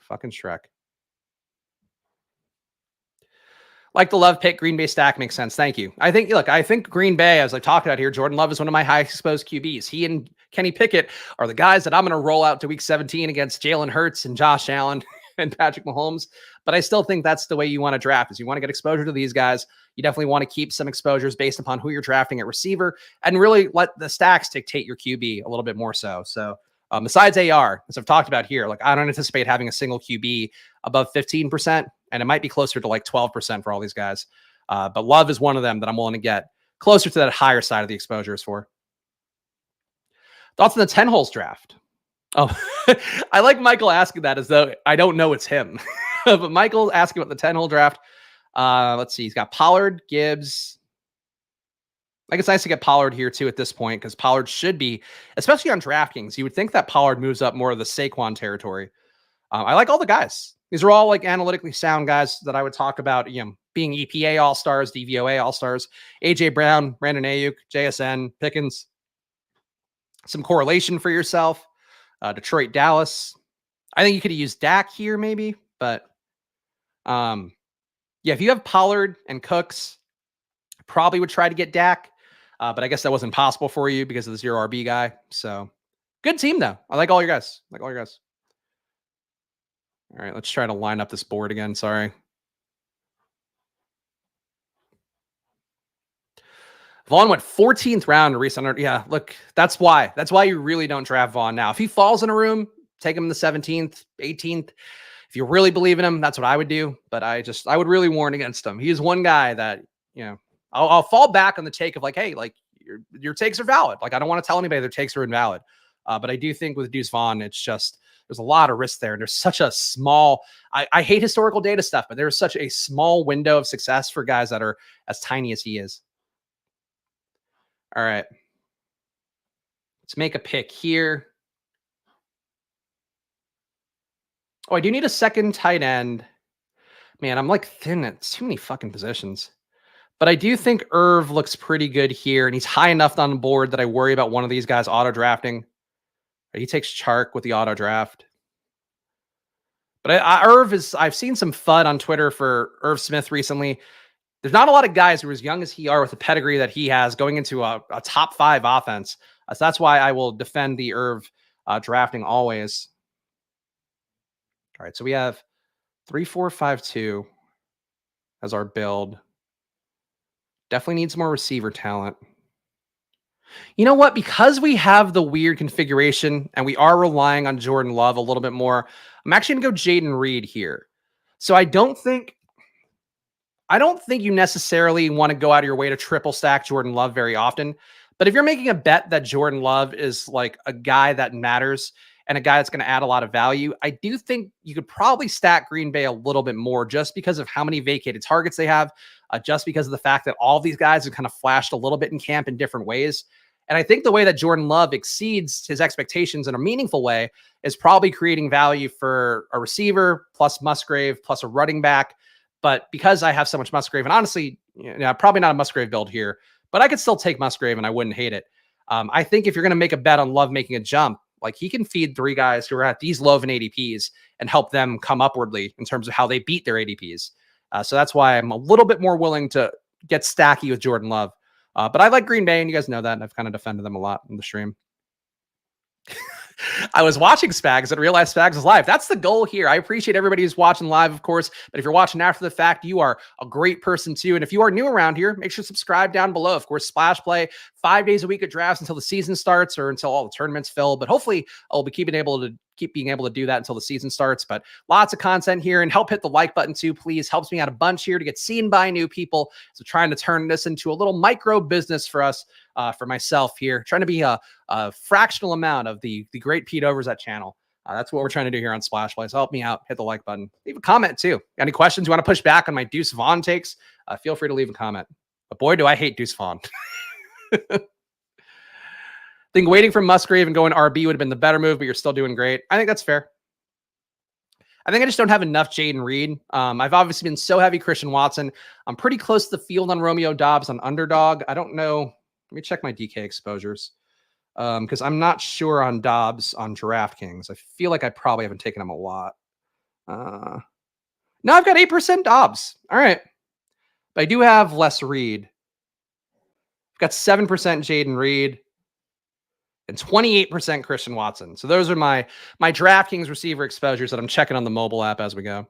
Fucking Shrek. Like the Love pick, Green Bay stack makes sense. Thank you. I think Green Bay, as I talked about here, Jordan Love is one of my high exposed QBs. He and Kenny Pickett are the guys that I'm going to roll out to week 17 against Jalen Hurts and Josh Allen and Patrick Mahomes. But I still think that's the way you want to draft, is you want to get exposure to these guys. You definitely want to keep some exposures based upon who you're drafting at receiver and really let the stacks dictate your QB a little bit more so. So besides AR, as I've talked about here, like I don't anticipate having a single QB above 15%, and it might be closer to like 12% for all these guys. But Love is one of them that I'm willing to get closer to that higher side of the exposures for. Thoughts on the 10 holes draft? Oh, I like Michael asking that as though I don't know it's him. But Michael asking about the 10-hole draft. Let's see. He's got Pollard, Gibbs. I think it's nice to get Pollard here too at this point, because Pollard should be, especially on DraftKings, you would think that Pollard moves up more of the Saquon territory. I like all the guys. These are all like analytically sound guys that I would talk about, being EPA All-Stars, DVOA All-Stars, AJ Brown, Brandon Ayuk, JSN, Pickens. Some correlation for yourself. Detroit, Dallas. I think you could have used Dak here maybe, but yeah, if you have Pollard and Cooks, probably would try to get Dak, but I guess that wasn't possible for you because of the 0 RB guy. So good team though. I like all your guys. All right, let's try to line up this board again. Sorry. Vaughn went 14th round recent. Yeah, look, that's why you really don't draft Vaughn now. If he falls in a room, take him in the 17th, 18th. If you really believe in him, that's what I would do. But I would really warn against him. He is one guy that, I'll fall back on the take of like, hey, like your takes are valid. Like, I don't want to tell anybody their takes are invalid. But I do think with Deuce Vaughn, it's just, there's a lot of risk there. And there's such a small, I hate historical data stuff, but there's such a small window of success for guys that are as tiny as he is. All right. Let's make a pick here. Oh, I do need a second tight end. Man, I'm like thin at too many fucking positions. But I do think Irv looks pretty good here, and he's high enough on the board that I worry about one of these guys auto-drafting. He takes Chark with the auto-draft. But I've seen some FUD on Twitter for Irv Smith recently. There's not a lot of guys who are as young as he are with the pedigree that he has going into a top 5 offense. So that's why I will defend the Irv drafting always. All right, so we have 3-4-5-2 as our build. Definitely needs more receiver talent. You know what? Because we have the weird configuration and we are relying on Jordan Love a little bit more, I'm actually going to go Jaden Reed here. So I don't think you necessarily want to go out of your way to triple stack Jordan Love very often. But if you're making a bet that Jordan Love is like a guy that matters and a guy that's going to add a lot of value, I do think you could probably stack Green Bay a little bit more just because of how many vacated targets they have, just because of the fact that all these guys have kind of flashed a little bit in camp in different ways. And I think the way that Jordan Love exceeds his expectations in a meaningful way is probably creating value for a receiver plus Musgrave plus a running back. But because I have so much Musgrave, and honestly, probably not a Musgrave build here, but I could still take Musgrave and I wouldn't hate it. I think if you're going to make a bet on Love making a jump, like he can feed 3 guys who are at these low of an ADPs and help them come upwardly in terms of how they beat their ADPs. So that's why I'm a little bit more willing to get stacky with Jordan Love. But I like Green Bay, and you guys know that, and I've kind of defended them a lot in the stream. I was watching Spags and realized Spags is live. That's the goal here. I appreciate everybody who's watching live, of course. But if you're watching after the fact, you are a great person too. And if you are new around here, make sure to subscribe down below. Of course, Splash Play 5 days a week at drafts until the season starts or until all the tournaments fill. But hopefully I'll be keep being able to do that until the season starts. But lots of content here, and help hit the like button too, please. Helps me out a bunch here to get seen by new people. So trying to turn this into a little micro business for us, for myself here, trying to be a fractional amount of the great Pete Overzet channel. That's what we're trying to do here on Splash Play. So help me out. Hit the like button. Leave a comment too. Any questions you want to push back on my Deuce Vaughn takes? Feel free to leave a comment. But boy, do I hate Deuce Vaughn. I think waiting for Musgrave and going RB would have been the better move, but you're still doing great. I think that's fair. I think I just don't have enough Jaden Reed. I've obviously been so heavy Christian Watson. I'm pretty close to the field on Romeo Dobbs on Underdog. I don't know. Let me check my DK exposures. Because I'm not sure on Dobbs on DraftKings. I feel like I probably haven't taken him a lot. No, I've got 8% Dobbs. All right. But I do have less Reed. I've got 7% Jaden Reed and 28% Christian Watson. So those are my DraftKings receiver exposures that I'm checking on the mobile app as we go.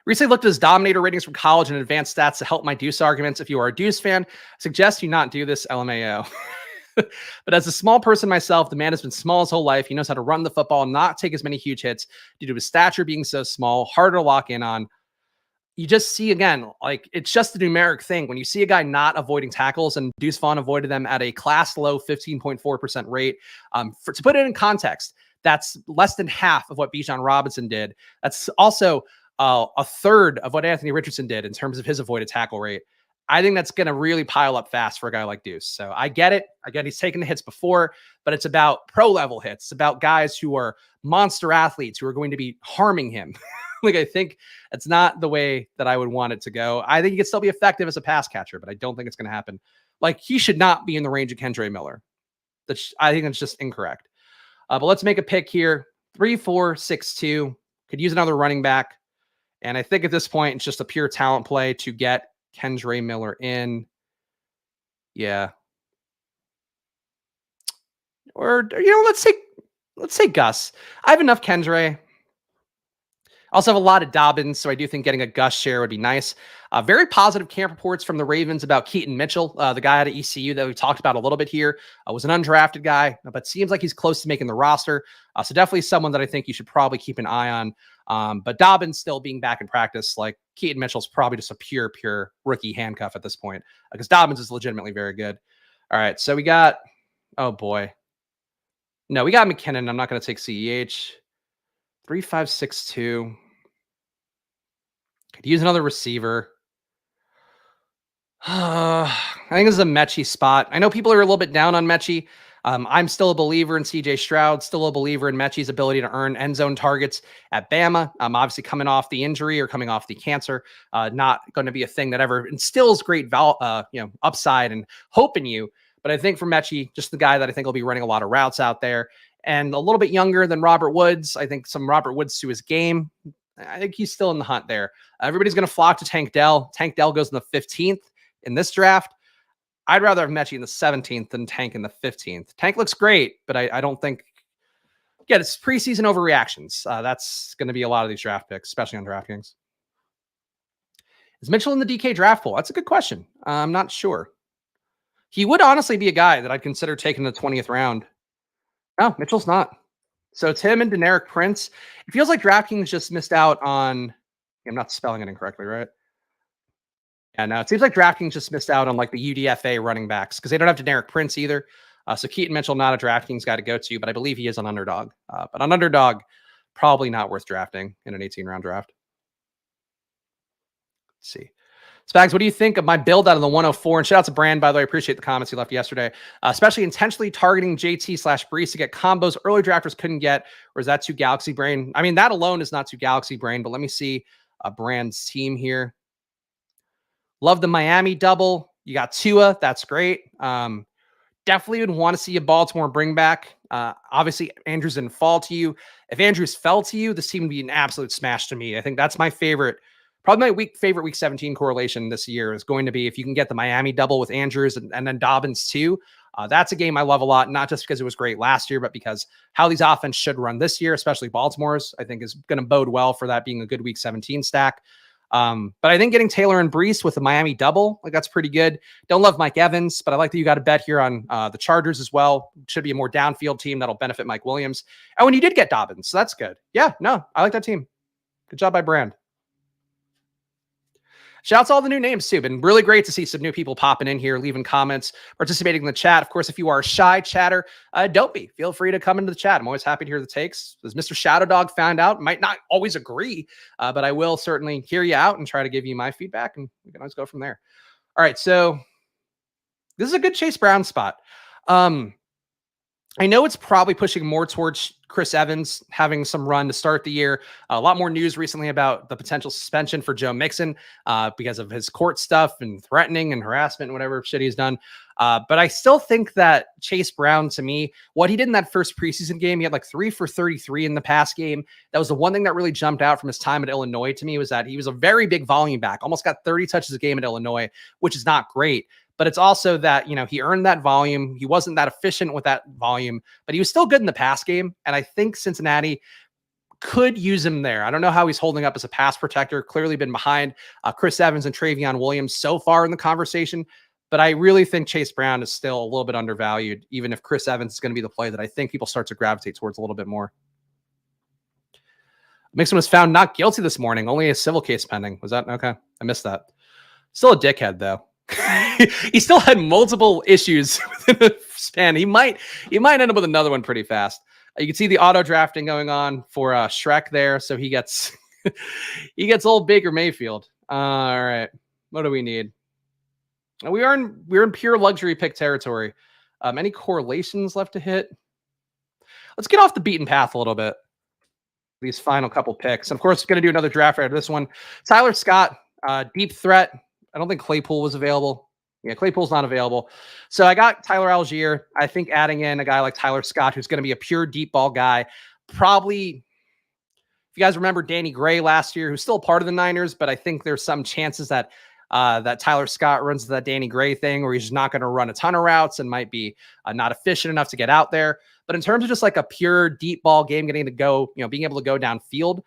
Recently looked at his Dominator ratings from college and advanced stats to help my Deuce arguments. If you are a Deuce fan, I suggest you not do this, LMAO. But as a small person myself, the man has been small his whole life. He knows how to run the football, not take as many huge hits due to his stature being so small, harder to lock in on. You just see, again, like it's just a numeric thing. When you see a guy not avoiding tackles, and Deuce Vaughn avoided them at a class low 15.4% rate. To put it in context, that's less than half of what Bijan Robinson did. That's also a third of what Anthony Richardson did in terms of his avoided tackle rate. I think that's going to really pile up fast for a guy like Deuce. So I get it. Again, he's taken the hits before, but it's about pro level hits. It's about guys who are monster athletes who are going to be harming him. Like, I think it's not the way that I would want it to go. I think he could still be effective as a pass catcher, but I don't think it's going to happen. Like, he should not be in the range of Kendre Miller. I think that's just incorrect. But let's make a pick here. 3-4-6-2. Could use another running back. And I think at this point, it's just a pure talent play to get Kendre Miller in. Yeah. Or, let's say Gus. I have enough Kendre. I also have a lot of Dobbins, so I do think getting a Gus share would be nice. Very positive camp reports from the Ravens about Keaton Mitchell, the guy out of ECU that we talked about a little bit here. Was an undrafted guy, but seems like he's close to making the roster. So definitely someone that I think you should probably keep an eye on. But Dobbins still being back in practice, like Keaton Mitchell's probably just a pure rookie handcuff at this point, because Dobbins is legitimately very good. All right, so we got, oh boy. No, we got McKinnon. I'm not going to take CEH. 3-5-6-2. Could use another receiver. I think this is a Mechie spot. I know people are a little bit down on Mechie. I'm still a believer in CJ Stroud, still a believer in Mechie's ability to earn end zone targets at Bama. Obviously coming off the injury or coming off the cancer, not going to be a thing that ever instills great upside and hope in you. But I think for Mechie, just the guy that I think will be running a lot of routes out there, and a little bit younger than Robert Woods. I think some Robert Woods to his game. I think he's still in the hunt there. Everybody's going to flock to Tank Dell. Tank Dell goes in the 15th in this draft. I'd rather have Mechie in the 17th than Tank in the 15th. Tank looks great, but I don't think... Yeah, it's preseason overreactions. That's going to be a lot of these draft picks, especially on DraftKings. Is Mitchell in the DK draft pool? That's a good question. I'm not sure. He would honestly be a guy that I'd consider taking the 20th round. No, Mitchell's not. So it's him and Deneric Prince. It feels like DraftKings just missed out on... I'm not spelling it incorrectly, right? Yeah, no, it seems like DraftKings just missed out on like the UDFA running backs because they don't have Deneric Prince either. So Keaton Mitchell, not a DraftKings guy to go to, but I believe he is on Underdog. But on Underdog, probably not worth drafting in an 18-round draft. Let's see. Spags, what do you think of my build out of the 104? And shout out to Brand, by the way. I appreciate the comments he left yesterday. Especially intentionally targeting JT/Brees to get combos early drafters couldn't get. Or is that too Galaxy Brain? I mean, that alone is not too Galaxy Brain, but let me see Brand's team here. Love the Miami double. You got Tua. That's great. Definitely would want to see a Baltimore bring back. Obviously, Andrews didn't fall to you. If Andrews fell to you, this team would be an absolute smash to me. I think that's my favorite. Probably my favorite week 17 correlation this year is going to be if you can get the Miami double with Andrews and then Dobbins too. That's a game I love a lot, not just because it was great last year, but because how these offense should run this year, especially Baltimore's, I think is going to bode well for that being a good week 17 stack. But I think getting Taylor and Brees with the Miami double, like that's pretty good. Don't love Mike Evans, but I like that you got a bet here on the Chargers as well. Should be a more downfield team that'll benefit Mike Williams. And when you did get Dobbins, so that's good. Yeah, no, I like that team. Good job by Brand. Shout out to all the new names too. Been really great to see some new people popping in here, leaving comments, participating in the chat. Of course, if you are a shy chatter, don't be. Feel free to come into the chat. I'm always happy to hear the takes. As Mr. Shadow Dog found out, might not always agree, but I will certainly hear you out and try to give you my feedback, and we can always go from there. All right, so this is a good Chase Brown spot. I know it's probably pushing more towards Chris Evans having some run to start the year. A lot more news recently about the potential suspension for Joe Mixon because of his court stuff and threatening and harassment and whatever shit he's done. But I still think that Chase Brown, to me, what he did in that first preseason game, he had like 3 for 33 in the pass game. That was the one thing that really jumped out from his time at Illinois to me, was that he was a very big volume back, almost got 30 touches a game at Illinois, which is not great. But it's also that, you know, he earned that volume. He wasn't that efficient with that volume, but he was still good in the pass game. And I think Cincinnati could use him there. I don't know how he's holding up as a pass protector. Clearly been behind Chris Evans and Travion Williams so far in the conversation. But I really think Chase Brown is still a little bit undervalued, even if Chris Evans is going to be the play that I think people start to gravitate towards a little bit more. Mixon was found not guilty this morning. Only a civil case pending. Was that okay? I missed that. Still a dickhead, though. He still had multiple issues within the span. He might end up with another one pretty fast. You can see the auto drafting going on for Shrek there, so he gets he gets old Baker Mayfield. All right, what do we need? We're in pure luxury pick territory. Any correlations left to hit? Let's get off the beaten path a little bit. These final couple picks, and of course, going to do another draft after this one. Tyler Scott, deep threat. I don't think Claypool was available. Yeah, Claypool's not available. So I got Tyler Algier. I think adding in a guy like Tyler Scott, who's going to be a pure deep ball guy, probably, if you guys remember Danny Gray last year, who's still part of the Niners, but I think there's some chances that that Tyler Scott runs that Danny Gray thing, where he's just not going to run a ton of routes and might be not efficient enough to get out there. But in terms of just like a pure deep ball game, getting to go, you know, being able to go downfield,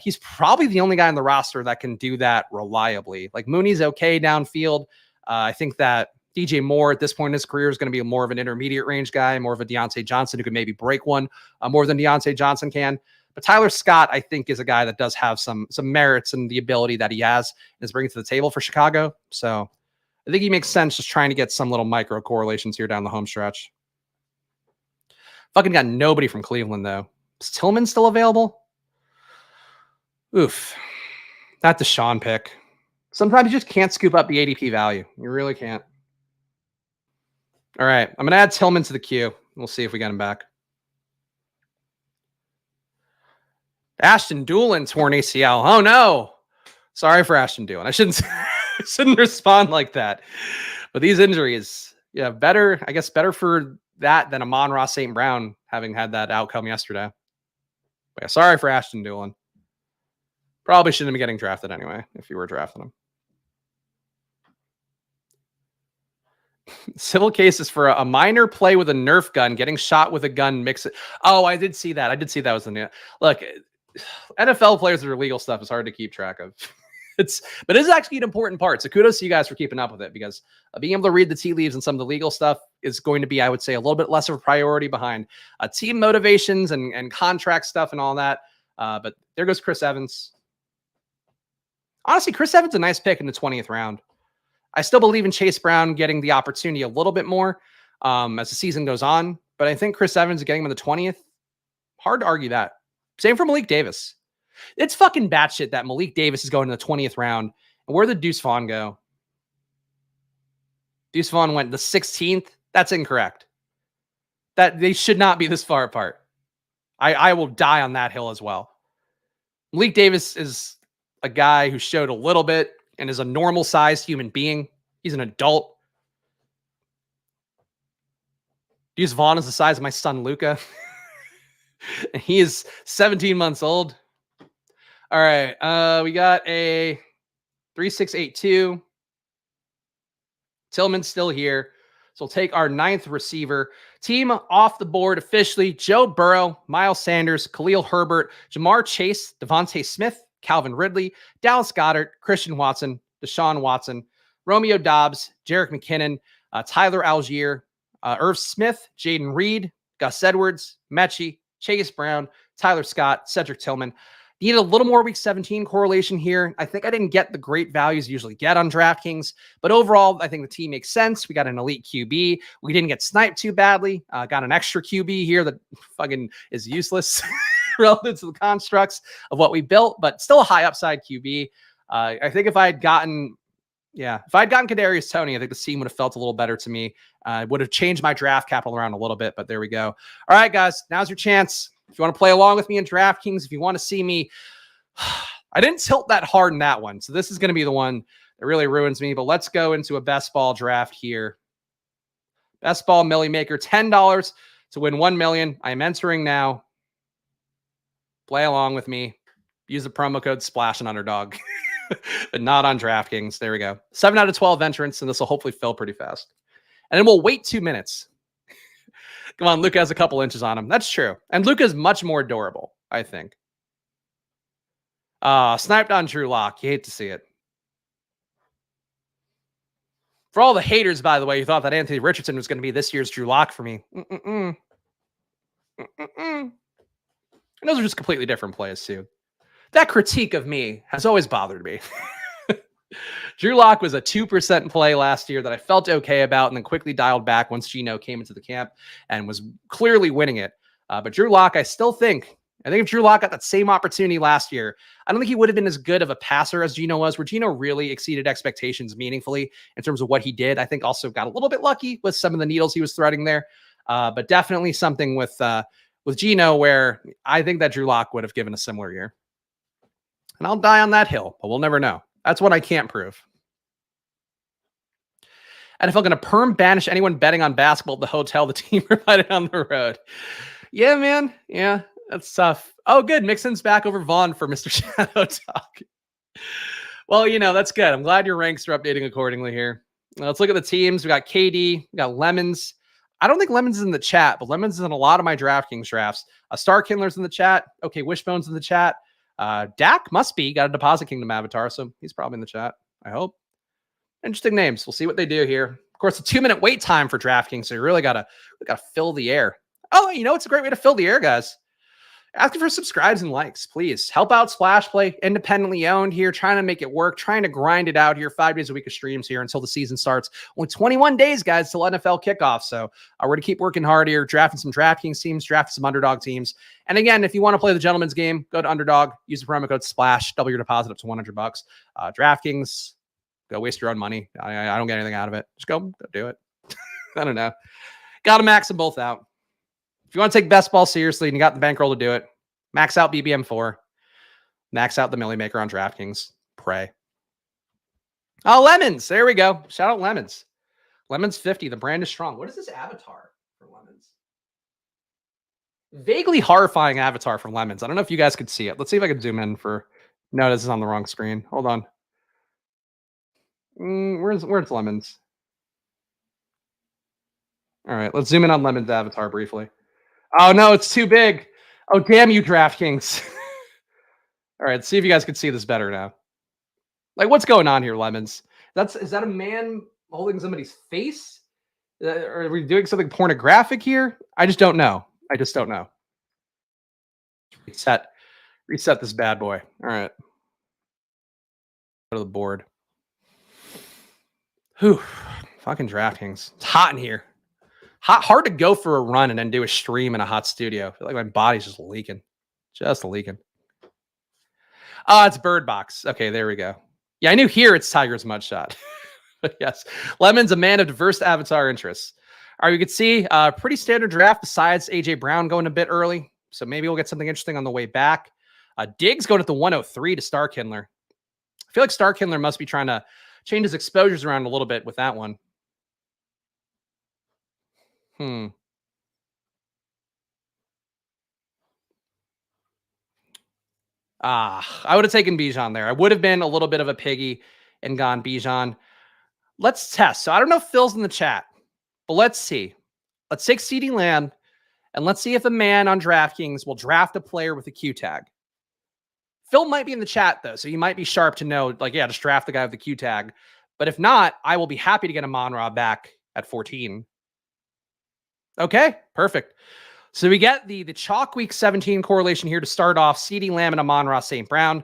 he's probably the only guy on the roster that can do that reliably. Like Mooney's okay downfield. I think that DJ Moore at this point in his career is going to be more of an intermediate range guy, more of a Deontay Johnson who could maybe break one more than Deontay Johnson can. But Tyler Scott, I think, is a guy that does have some merits and the ability that he has and is bringing to the table for Chicago. So I think he makes sense just trying to get some little micro correlations here down the home stretch. Fucking got nobody from Cleveland, though. Is Tillman still available? Oof. That Deshaun pick. Sometimes you just can't scoop up the ADP value. You really can't. All right. I'm going to add Tillman to the queue. We'll see if we get him back. Ashton Doolin torn ACL. Oh, no. Sorry for Ashton Doolin. I shouldn't respond like that. But these injuries, yeah, better, I guess better for that than Amon-Ra St. Brown having had that outcome yesterday. But yeah, sorry for Ashton Doolin. Probably shouldn't be getting drafted anyway if you were drafting him. Civil cases for a minor play with a Nerf gun, getting shot with a gun, mix it. Oh, I did see that. I did see that was in the look. NFL players that are legal stuff is hard to keep track of. But it is actually an important part. So kudos to you guys for keeping up with it, because being able to read the tea leaves and some of the legal stuff is going to be, I would say, a little bit less of a priority behind team motivations and contract stuff and all that. But there goes Chris Evans. Honestly, Chris Evans is a nice pick in the 20th round. I still believe in Chase Brown getting the opportunity a little bit more as the season goes on. But I think Chris Evans getting him in the 20th, hard to argue that. Same for Malik Davis. It's fucking batshit that Malik Davis is going in the 20th round. And where did Deuce Vaughn go? Deuce Vaughn went the 16th. That's incorrect. That they should not be this far apart. I will die on that hill as well. Malik Davis is a guy who showed a little bit and is a normal-sized human being. He's an adult. Deuce Vaughn is the size of my son, Luca. And he is 17 months old. All right. We got a 3682. Tillman's still here. So we'll take our 9th receiver. Team off the board officially: Joe Burrow, Miles Sanders, Khalil Herbert, Jamar Chase, Devontae Smith, Calvin Ridley, Dallas Goedert, Christian Watson, Deshaun Watson, Romeo Doubs, Jerick McKinnon, Tyler Algier, Irv Smith, Jaden Reed, Gus Edwards, Mechie, Chase Brown, Tyler Scott, Cedric Tillman. Needed a little more week 17 correlation here. I think I didn't get the great values you usually get on DraftKings, but overall, I think the team makes sense. We got an elite QB. We didn't get sniped too badly. Got an extra QB here that fucking is useless relative to the constructs of what we built, but still a high upside QB. I think if I had gotten Kadarius Toney, I think the team would have felt a little better to me. Would have changed my draft capital around a little bit, but there we go. All right, guys, now's your chance. If you want to play along with me in DraftKings, if you want to see me, I didn't tilt that hard in that one. So this is going to be the one that really ruins me, but let's go into a best ball draft here. Best ball Millie Maker, $10 to win 1 million. I am entering now. Play along with me. Use the promo code SPLASH on Underdog, but not on DraftKings. There we go. 7 out of 12 entrants, and this will hopefully fill pretty fast. And then we'll wait 2 minutes. Come on, Luka has a couple inches on him. That's true. And Luka's much more durable, I think. Sniped on Drew Lock. You hate to see it. For all the haters, by the way, who thought that Anthony Richardson was going to be this year's Drew Lock for me. And those are just completely different plays, too. That critique of me has always bothered me. Drew Lock was a 2% play last year that I felt okay about and then quickly dialed back once Geno came into the camp and was clearly winning it. But Drew Lock, I think if Drew Lock got that same opportunity last year, I don't think he would have been as good of a passer as Geno was, where Geno really exceeded expectations meaningfully in terms of what he did. I think also got a little bit lucky with some of the needles he was threading there. But definitely something with Geno where I think that Drew Lock would have given a similar year. And I'll die on that hill, but we'll never know. That's what I can't prove. And if I'm going to perm banish anyone betting on basketball at the hotel, the team provided on the road. Yeah, man. Yeah, that's tough. Oh, good. Mixon's back over Vaughn for Mr. Shadow Talk. Well, that's good. I'm glad your ranks are updating accordingly here. Let's look at the teams. We got KD. We got Lemons. I don't think Lemons is in the chat, but Lemons is in a lot of my DraftKings drafts. Star Kindler's in the chat. Okay, Wishbone's in the chat. Dak must be. Got a Deposit Kingdom avatar, so he's probably in the chat, I hope. Interesting names. We'll see what they do here. Of course, a 2-minute wait time for DraftKings, so you really gotta fill the air. Oh, it's a great way to fill the air, guys. Asking for subscribes and likes, please. Help out Splash Play, independently owned here, trying to make it work, trying to grind it out here, 5 days a week of streams here until the season starts. Only 21 days, guys, till NFL kickoff. So we're going to keep working hard here, drafting some DraftKings teams, drafting some Underdog teams. And again, if you want to play the gentleman's game, go to Underdog, use the promo code SPLASH, double your deposit up to $100. DraftKings, go waste your own money. I don't get anything out of it. Just go do it. I don't know. Got to max them both out. If you want to take best ball seriously and you got the bankroll to do it, max out BBM4, max out the Millie Maker on DraftKings. Pray. Oh, Lemons. There we go. Shout out Lemons. Lemons 50. The brand is strong. What is this avatar for Lemons? Vaguely horrifying avatar for Lemons. I don't know if you guys could see it. Let's see if I can zoom in for... No, this is on the wrong screen. Hold on. Where's Lemons? All right, let's zoom in on Lemons' avatar briefly. Oh, no, it's too big. Oh, damn you, DraftKings. All right, let's see if you guys can see this better now. Like, what's going on here, Lemons? Is that a man holding somebody's face? Are we doing something pornographic here? I just don't know. Reset this bad boy. All right. Go to the board. Whew. Fucking DraftKings. It's hot in here. Hard to go for a run and then do a stream in a hot studio. I feel like my body's just leaking. Oh, it's Bird Box. Okay, there we go. Yeah, I knew here it's Tiger's Mudshot. But yes, Lemon's a man of diverse avatar interests. All right, we could see pretty standard draft besides A.J. Brown going a bit early. So maybe we'll get something interesting on the way back. Diggs going at the 103 to Star Kindler. I feel like Star Kindler must be trying to change his exposures around a little bit with that one. I would have taken Bijan there. I would have been a little bit of a piggy and gone Bijan. Let's test. So I don't know if Phil's in the chat, but let's see. Let's take CeeDee Lamb, and let's see if a man on DraftKings will draft a player with a Q tag. Phil might be in the chat, though, so you might be sharp to know, like, yeah, just draft the guy with the Q tag. But if not, I will be happy to get a Mon-Ra back at 14. Okay, perfect. So we get the chalk week 17 correlation here to start off. CeeDee Lamb and Amon-Ra St. Brown.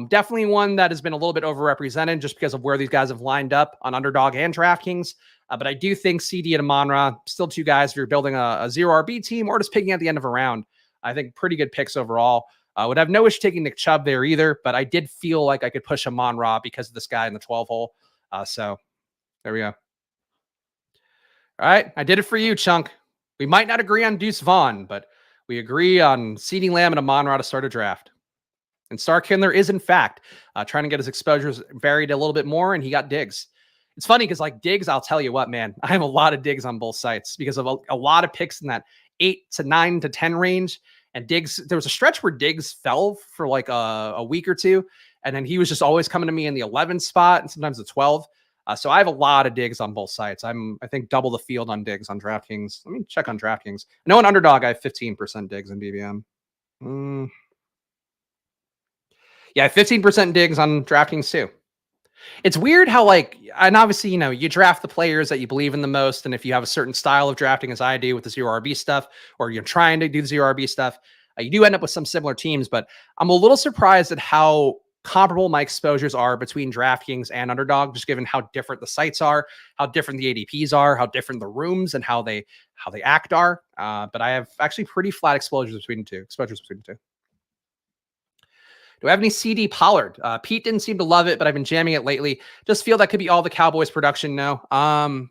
Definitely one that has been a little bit overrepresented just because of where these guys have lined up on Underdog and DraftKings. But I do think CeeDee and Amon-Ra, still two guys if you're building a zero RB team or just picking at the end of a round. I think pretty good picks overall. Would have no issue taking Nick Chubb there either, but I did feel like I could push Amon-Ra because of this guy in the 12 hole. So there we go. All right, I did it for you, Chunk. We might not agree on Deuce Vaughn, but we agree on CeeDee Lamb and Amon-Ra to start a draft. And Stark Kindler is, in fact, trying to get his exposures varied a little bit more, and he got Diggs. It's funny because, like, Diggs, I'll tell you what, man, I have a lot of Diggs on both sites because of a lot of picks in that 8 to 9 to 10 range. And Diggs, there was a stretch where Diggs fell for like a week or two, and then he was just always coming to me in the 11 spot and sometimes the 12. So I have a lot of Diggs on both sites. I think double the field on Diggs on DraftKings. Let me check on DraftKings. I know on Underdog I have 15% Diggs in BBM. Yeah, 15% Diggs on DraftKings too. It's weird how, like, and obviously, you know, you draft the players that you believe in the most. And if you have a certain style of drafting as I do with the zero RB stuff, or you're trying to do the zero RB stuff, you do end up with some similar teams. But I'm a little surprised at how comparable my exposures are between DraftKings and Underdog, just given how different the sites are, how different the ADPs are, how different the rooms and how they act are. But I have actually pretty flat exposures between the two. Do I have any CD Pollard? Pete didn't seem to love it, but I've been jamming it lately. Just feel that could be all the Cowboys production. No. I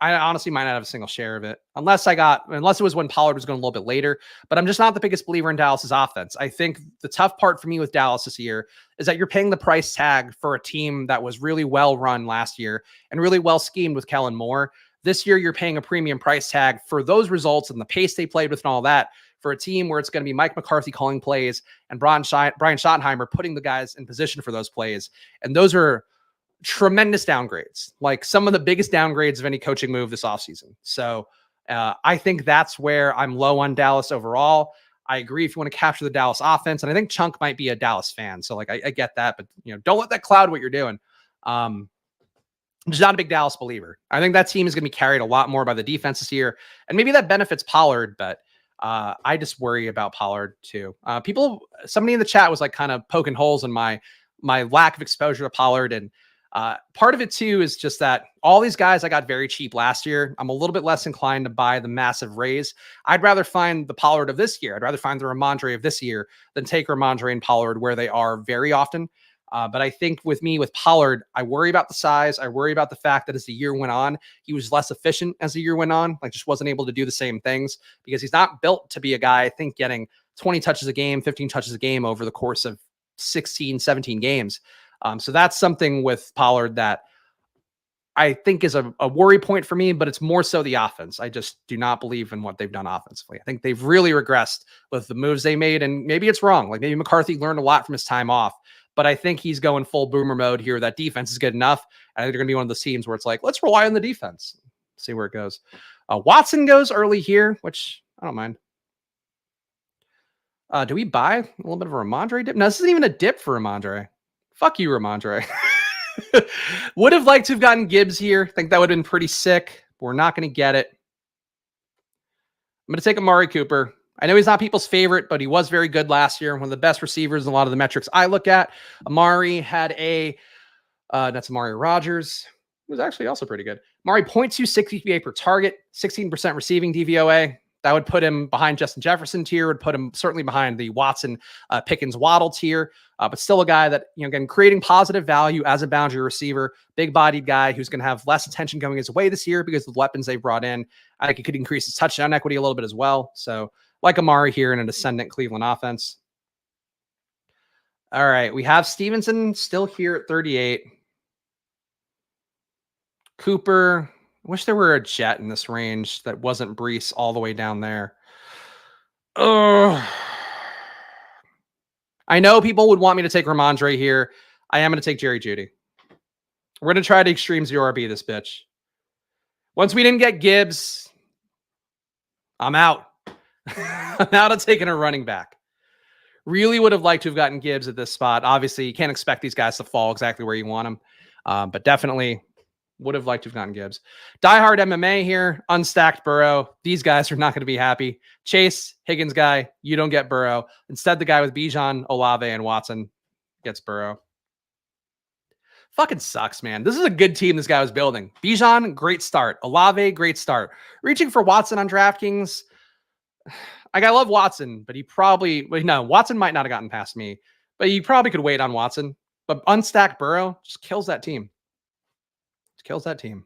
honestly might not have a single share of it unless it was when Pollard was going a little bit later, but I'm just not the biggest believer in Dallas's offense. I think the tough part for me with Dallas this year is that you're paying the price tag for a team that was really well run last year and really well schemed with Kellen Moore. This year, you're paying a premium price tag for those results and the pace they played with and all that for a team where it's going to be Mike McCarthy calling plays and Brian Schottenheimer putting the guys in position for those plays. And those are tremendous downgrades, like some of the biggest downgrades of any coaching move this offseason. So I think that's where I'm low on Dallas overall. I agree if you want to capture the Dallas offense, and I think Chunk might be a Dallas fan. So like, I get that, but you know, don't let that cloud what you're doing. I'm just not a big Dallas believer. I think that team is going to be carried a lot more by the defense this year, and maybe that benefits Pollard, but I just worry about Pollard too. Somebody in the chat was like kind of poking holes in my lack of exposure to Pollard. And part of it too is just that all these guys I got very cheap last year. I'm a little bit less inclined to buy the massive raise. I'd rather find the Pollard of this year. I'd rather find the Ramondre of this year than take Ramondre and Pollard where they are very often. But I think with Pollard, I worry about the size. I worry about the fact that as the year went on, he was less efficient as the year went on, like just wasn't able to do the same things because he's not built to be a guy, I think, getting 20 touches a game, 15 touches a game over the course of 16, 17 games. So that's something with Pollard that I think is a worry point for me, but it's more so the offense. I just do not believe in what they've done offensively. I think they've really regressed with the moves they made, and maybe it's wrong. Like maybe McCarthy learned a lot from his time off, but I think he's going full boomer mode here. That defense is good enough. I think they're going to be one of those teams where it's like, let's rely on the defense. See where it goes. Watson goes early here, which I don't mind. Do we buy a little bit of a Ramondre dip? No, this isn't even a dip for Ramondre. Fuck you, Ramondre. Would have liked to have gotten Gibbs here. I think that would have been pretty sick. But we're not going to get it. I'm going to take Amari Cooper. I know he's not people's favorite, but he was very good last year. One of the best receivers in a lot of the metrics I look at. Amari had that's Amari Rodgers. He was actually also pretty good. Amari 0.26 EPA per target, 16% receiving DVOA. That would put him behind Justin Jefferson tier, would put him certainly behind the Watson, Pickens, Waddle tier, but still a guy that, you know, again, creating positive value as a boundary receiver, big-bodied guy who's going to have less attention going his way this year because of the weapons they brought in. I think it could increase his touchdown equity a little bit as well. So like Amari here in a descendant Cleveland offense. All right, we have Stevenson still here at 38. Cooper. I wish there were a jet in this range that wasn't Brees all the way down there. I know people would want me to take Ramondre here. I am going to take Jerry Jeudy. We're going to try to extreme 0RB this bitch. Once we didn't get Gibbs, I'm out. I'm out of taking a running back. Really would have liked to have gotten Gibbs at this spot. Obviously, you can't expect these guys to fall exactly where you want them. But definitely Would have liked to have gotten Gibbs. Diehard MMA here. Unstacked Burrow. These guys are not going to be happy. Chase, Higgins guy, you don't get Burrow. Instead, the guy with Bijan, Olave, and Watson gets Burrow. Fucking sucks, man. This is a good team this guy was building. Bijan, great start. Olave, great start. Reaching for Watson on DraftKings. Like, I love Watson, but he probably, no, Watson might not have gotten past me, but he probably could wait on Watson. But unstacked Burrow just kills that team. Kills that team.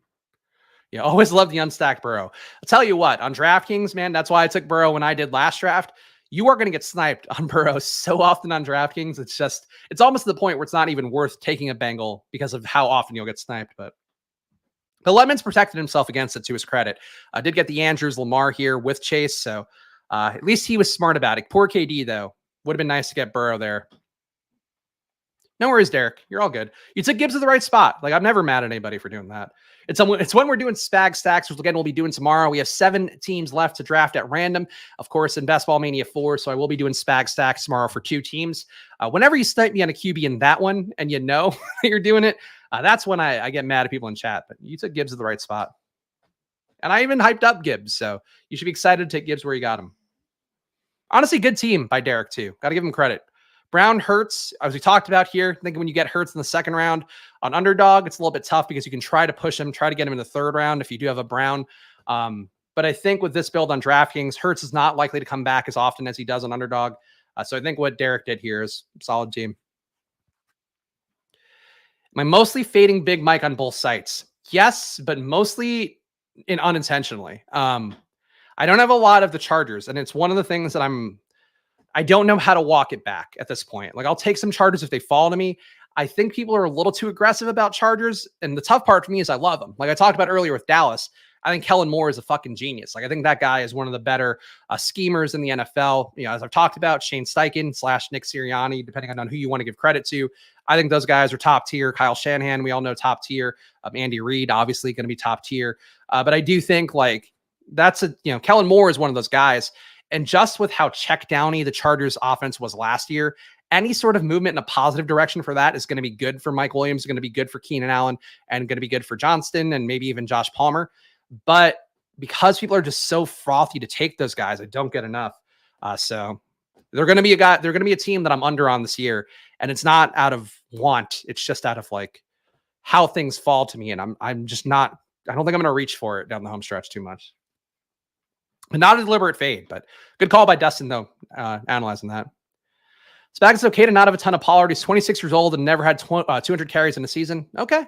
Yeah, always love the unstacked Burrow. I'll tell you what, on DraftKings, man, that's why I took Burrow when I did last draft. You are going to get sniped on Burrow so often on DraftKings. It's almost to the point where it's not even worth taking a Bengal because of how often you'll get sniped. But Lemons protected himself against it to his credit. I did get the Andrews Lamar here with Chase, so at least he was smart about it. Poor KD, though. Would have been nice to get Burrow there. No worries, Derek. You're all good. You took Gibbs at the right spot. Like, I'm never mad at anybody for doing that. It's when we're doing Spag stacks, which again we'll be doing tomorrow. We have 7 teams left to draft at random, of course, in Best Ball Mania 4. So I will be doing Spag stacks tomorrow for 2 teams. Whenever you snipe me on a QB in that one, and you know that you're doing it, that's when I get mad at people in chat. But you took Gibbs at the right spot, and I even hyped up Gibbs. So you should be excited to take Gibbs where you got him. Honestly, good team by Derek too. Got to give him credit. Brown, Hurts, as we talked about here. I think when you get Hurts in the second round on Underdog, it's a little bit tough because you can try to push him, try to get him in the third round if you do have a Brown. But I think with this build on DraftKings, Hurts is not likely to come back as often as he does on Underdog. So I think what Derek did here is a solid team. Am I mostly fading Big Mike on both sites? Yes, but mostly unintentionally. I don't have a lot of the Chargers, and it's one of the things that I don't know how to walk it back at this point. Like, I'll take some Chargers if they fall to me. I think people are a little too aggressive about Chargers. And the tough part for me is I love them. Like I talked about earlier with Dallas, I think Kellen Moore is a fucking genius. Like, I think that guy is one of the better schemers in the NFL. You know, as I've talked about, Shane Steichen / Nick Sirianni, depending on who you want to give credit to. I think those guys are top tier. Kyle Shanahan, we all know, top tier. Andy Reid, obviously going to be top tier. But I do think like Kellen Moore is one of those guys. And just with how check downy the Chargers offense was last year, any sort of movement in a positive direction for that is going to be good for Mike Williams, going to be good for Keenan Allen, and going to be good for Johnston and maybe even Josh Palmer. But because people are just so frothy to take those guys, I don't get enough. So they're going to be a team that I'm under on this year. And it's not out of want. It's just out of like how things fall to me. And I'm just not, I don't think I'm going to reach for it down the home stretch too much. But not a deliberate fade, but good call by Dustin, though, analyzing that. Spags, it's okay to not have a ton of Pollard. He's 26 years old and never had 200 carries in a season. Okay.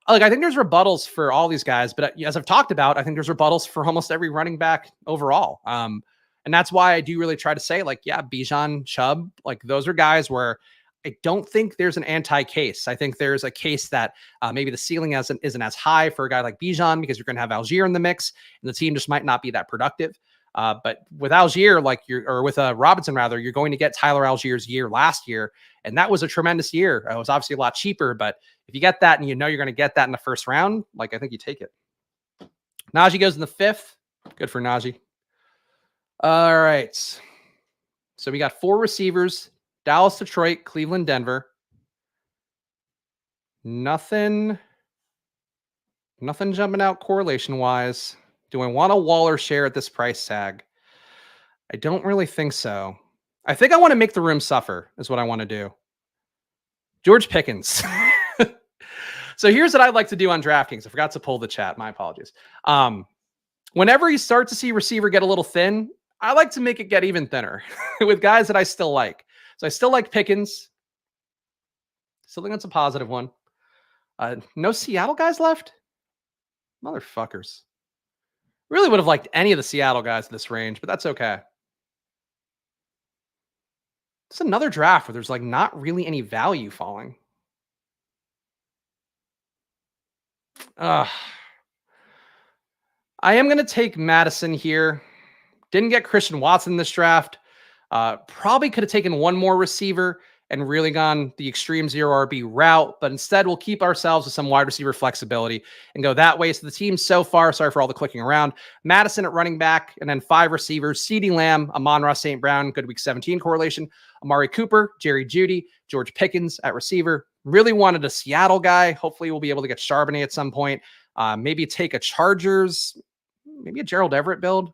Like, I think there's rebuttals for all these guys, but as I've talked about, I think there's rebuttals for almost every running back overall. And that's why I do really try to say, like, yeah, Bijan, Chubb, like, those are guys where I don't think there's an anti-case. I think there's a case that maybe the ceiling isn't as high for a guy like Bijan because you're going to have Algier in the mix, and the team just might not be that productive. But with Algier, with Robinson rather, you're going to get Tyler Algier's year last year, and that was a tremendous year. It was obviously a lot cheaper, but if you get that and you know you're going to get that in the first round, like, I think you take it. Najee goes in the 5th. Good for Najee. All right. So we got 4 receivers. Dallas, Detroit, Cleveland, Denver. Nothing jumping out correlation-wise. Do I want a Waller share at this price tag? I don't really think so. I think I want to make the room suffer is what I want to do. George Pickens. So here's what I'd like to do on DraftKings. I forgot to pull the chat. My apologies. Whenever you start to see receiver get a little thin, I like to make it get even thinner with guys that I still like. So I still like Pickens. Still think that's a positive one. No Seattle guys left? Motherfuckers. Really would have liked any of the Seattle guys in this range, but that's okay. It's another draft where there's like not really any value falling. I am going to take Madison here. Didn't get Christian Watson in this draft. Probably could have taken one more receiver and really gone the extreme 0 RB route, but instead we'll keep ourselves with some wide receiver flexibility and go that way. So the team so far, sorry for all the clicking around, Madison at running back, and then 5 receivers, CeeDee Lamb, Amon-Ra St. Brown, good week 17 correlation, Amari Cooper, Jerry Jeudy, George Pickens at receiver, Really wanted a Seattle guy. Hopefully we'll be able to get Charbonnet at some point. Maybe take a Chargers, maybe a Gerald Everett build.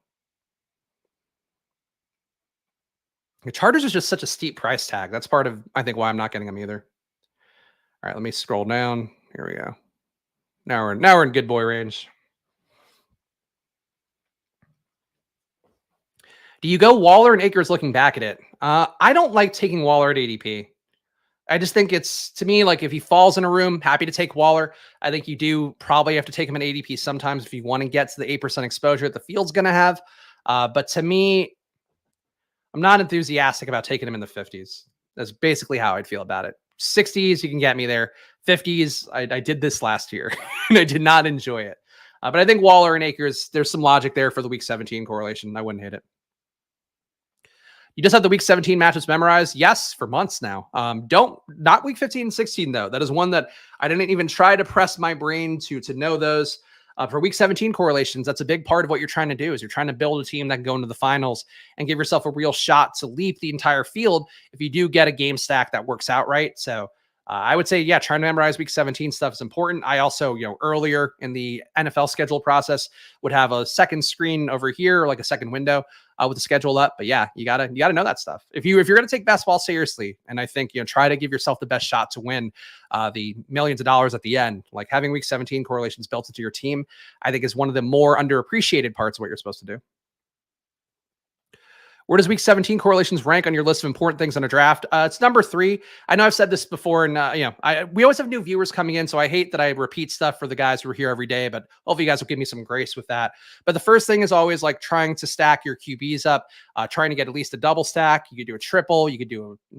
The Chargers is just such a steep price tag. That's part of, I think, why I'm not getting them either. All right, let me scroll down. Here we go. Now we're in good boy range. Do you go Waller and Akers looking back at it? I don't like taking Waller at ADP. I just think it's, to me, like if he falls in a room, happy to take Waller. I think you do probably have to take him in ADP sometimes if you want to get to the 8% exposure that the field's going to have. But to me, I'm not enthusiastic about taking him in the 50s. That's basically how I'd feel about it. 60s, you can get me there. 50s, I did this last year, and I did not enjoy it. But I think Waller and Akers, there's some logic there for the week 17 correlation. I wouldn't hate it. You just have the week 17 matchups memorized? Yes, for months now. Not week 15 and 16, though. That is one that I didn't even try to press my brain to know those. For week 17 correlations, that's a big part of what you're trying to do, is you're trying to build a team that can go into the finals and give yourself a real shot to leap the entire field if you do get a game stack that works out right. So I would say, yeah, trying to memorize week 17 stuff is important. I also, earlier in the NFL schedule process would have a second screen over here, like a second window with the schedule up. But yeah, you gotta know that stuff. If you're gonna take best ball seriously, and I think try to give yourself the best shot to win the millions of dollars at the end, like having week 17 correlations built into your team, I think is one of the more underappreciated parts of what you're supposed to do. Where does week 17 correlations rank on your list of important things on a draft? It's number 3. I know I've said this before, and we always have new viewers coming in, so I hate that I repeat stuff for the guys who are here every day, but hopefully you guys will give me some grace with that. But the first thing is always like trying to stack your QBs up, trying to get at least a double stack. You could do a triple. You could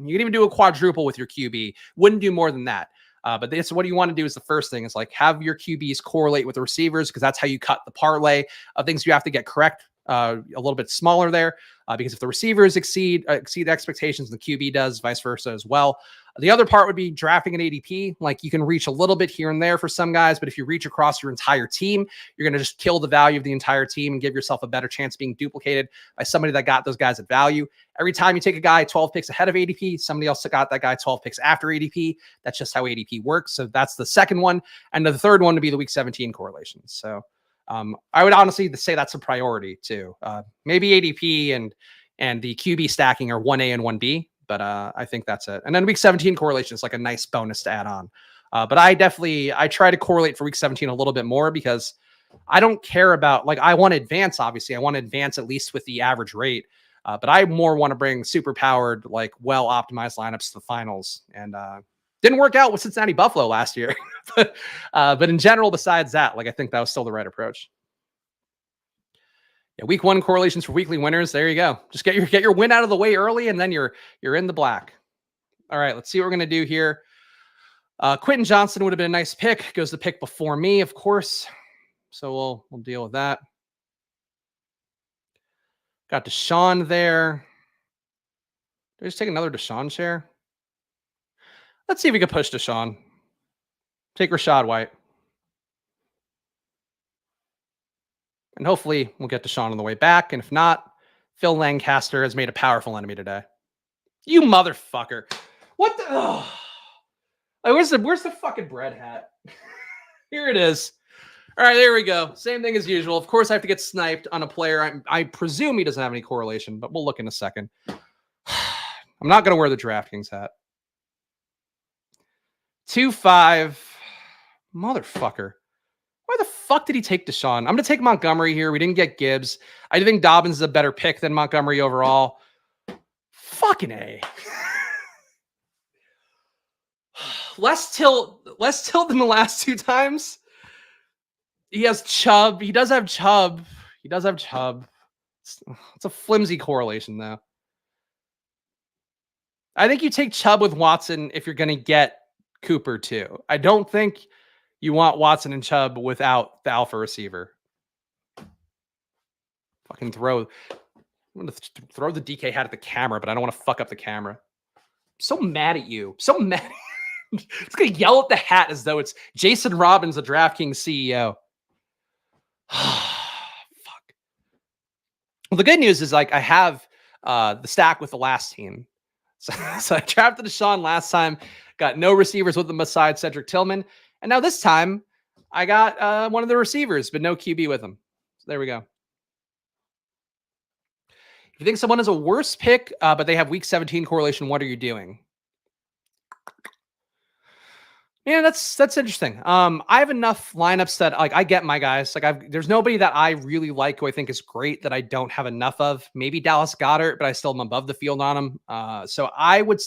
even do a quadruple with your QB. Wouldn't do more than that. But this, what you want to do is the first thing is like have your QBs correlate with the receivers, because that's how you cut the parlay of things you have to get correct. A little bit smaller there, because if the receivers exceed expectations, the QB does, vice versa as well. The other part would be drafting an ADP. Like you can reach a little bit here and there for some guys, but if you reach across your entire team, you're going to just kill the value of the entire team and give yourself a better chance of being duplicated by somebody that got those guys at value. Every time you take a guy 12 picks ahead of ADP, somebody else got that guy 12 picks after ADP. That's just how ADP works. So that's the second one. And the third one would be the week 17 correlations. So I would honestly say that's a priority too. Maybe ADP and the QB stacking are 1A and 1B, but I think that's it. And then week 17 correlation is like a nice bonus to add on. But I try to correlate for week 17 a little bit more, because I don't care about, like, I want to advance, obviously. I want to advance at least with the average rate. But I more want to bring super powered, like well-optimized lineups to the finals. And didn't work out with Cincinnati Buffalo last year. But in general, besides that, like I think that was still the right approach. Yeah, week 1 correlations for weekly winners. There you go. Just get your win out of the way early, and then you're in the black. All right, let's see what we're gonna do here. Quentin Johnson would have been a nice pick. Goes the pick before me, of course. So we'll deal with that. Got Deshaun there. Did I just take another Deshaun share? Let's see if we can push Deshaun. Take Rachaad White. And hopefully we'll get Deshaun on the way back. And if not, Phil Lancaster has made a powerful enemy today. You motherfucker. What the? Oh. Where's the fucking bread hat? Here it is. All right, there we go. Same thing as usual. Of course, I have to get sniped on a player. I presume he doesn't have any correlation, but we'll look in a second. I'm not going to wear the DraftKings hat. 2-5. Motherfucker. Why the fuck did he take Deshaun? I'm going to take Montgomery here. We didn't get Gibbs. I think Dobbins is a better pick than Montgomery overall. Fucking A. Less tilt than the last 2 times. He has Chubb. He does have Chubb. It's a flimsy correlation, though. I think you take Chubb with Watson if you're going to get Cooper, too. I don't think you want Watson and Chubb without the alpha receiver. Fucking I'm going to throw the DK hat at the camera, but I don't want to fuck up the camera. I'm so mad at you. So mad. It's going to yell at the hat as though it's Jason Robbins, the DraftKings CEO. Fuck. Well, the good news is, like, I have the stack with the last team. So I drafted Deshaun last time, Got no receivers with them besides Cedric Tillman. And now this time, I got one of the receivers, but no QB with them. So there we go. If you think someone is a worse pick, but they have week 17 correlation, what are you doing? Yeah, that's interesting. I have enough lineups that like I get my guys. Like there's nobody that I really like who I think is great that I don't have enough of. Maybe Dallas Goedert, but I still am above the field on him. So I would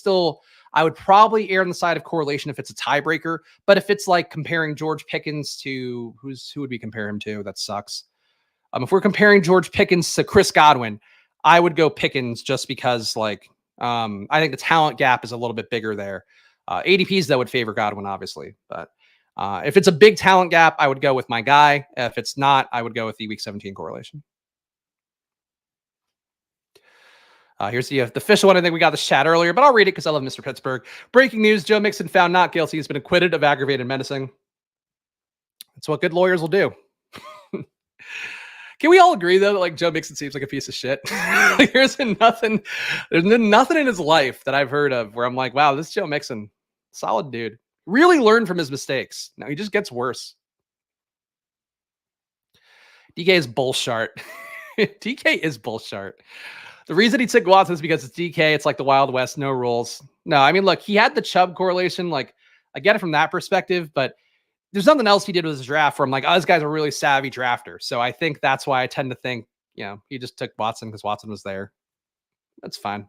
probably err on the side of correlation if it's a tiebreaker. But if it's like comparing George Pickens to who would we compare him to? That sucks. If we're comparing George Pickens to Chris Godwin, I would go Pickens just because like I think the talent gap is a little bit bigger there. ADPs that would favor Godwin, obviously, but if it's a big talent gap, I would go with my guy. If it's not, I would go with the week 17 correlation. Here's the official one. I think we got this chat earlier, but I'll read it because I love Mr. Pittsburgh. Breaking news: Joe Mixon found not guilty. He's been acquitted of aggravated menacing. That's what good lawyers will do. Can we all agree though that like Joe Mixon seems like a piece of shit? Like, there's nothing in his life that I've heard of where I'm like, wow, this Joe Mixon, solid dude. Really learned from his mistakes. Now he just gets worse. DK is bullshit. DK is bullshit. The reason he took Watson is because it's DK. It's like the Wild West, no rules. No, I mean, look, he had the Chubb correlation. Like, I get it from that perspective, but there's nothing else he did with his draft where I'm like, oh, this guy's a really savvy drafter. So I think that's why I tend to think, you know, he just took Watson because Watson was there. That's fine.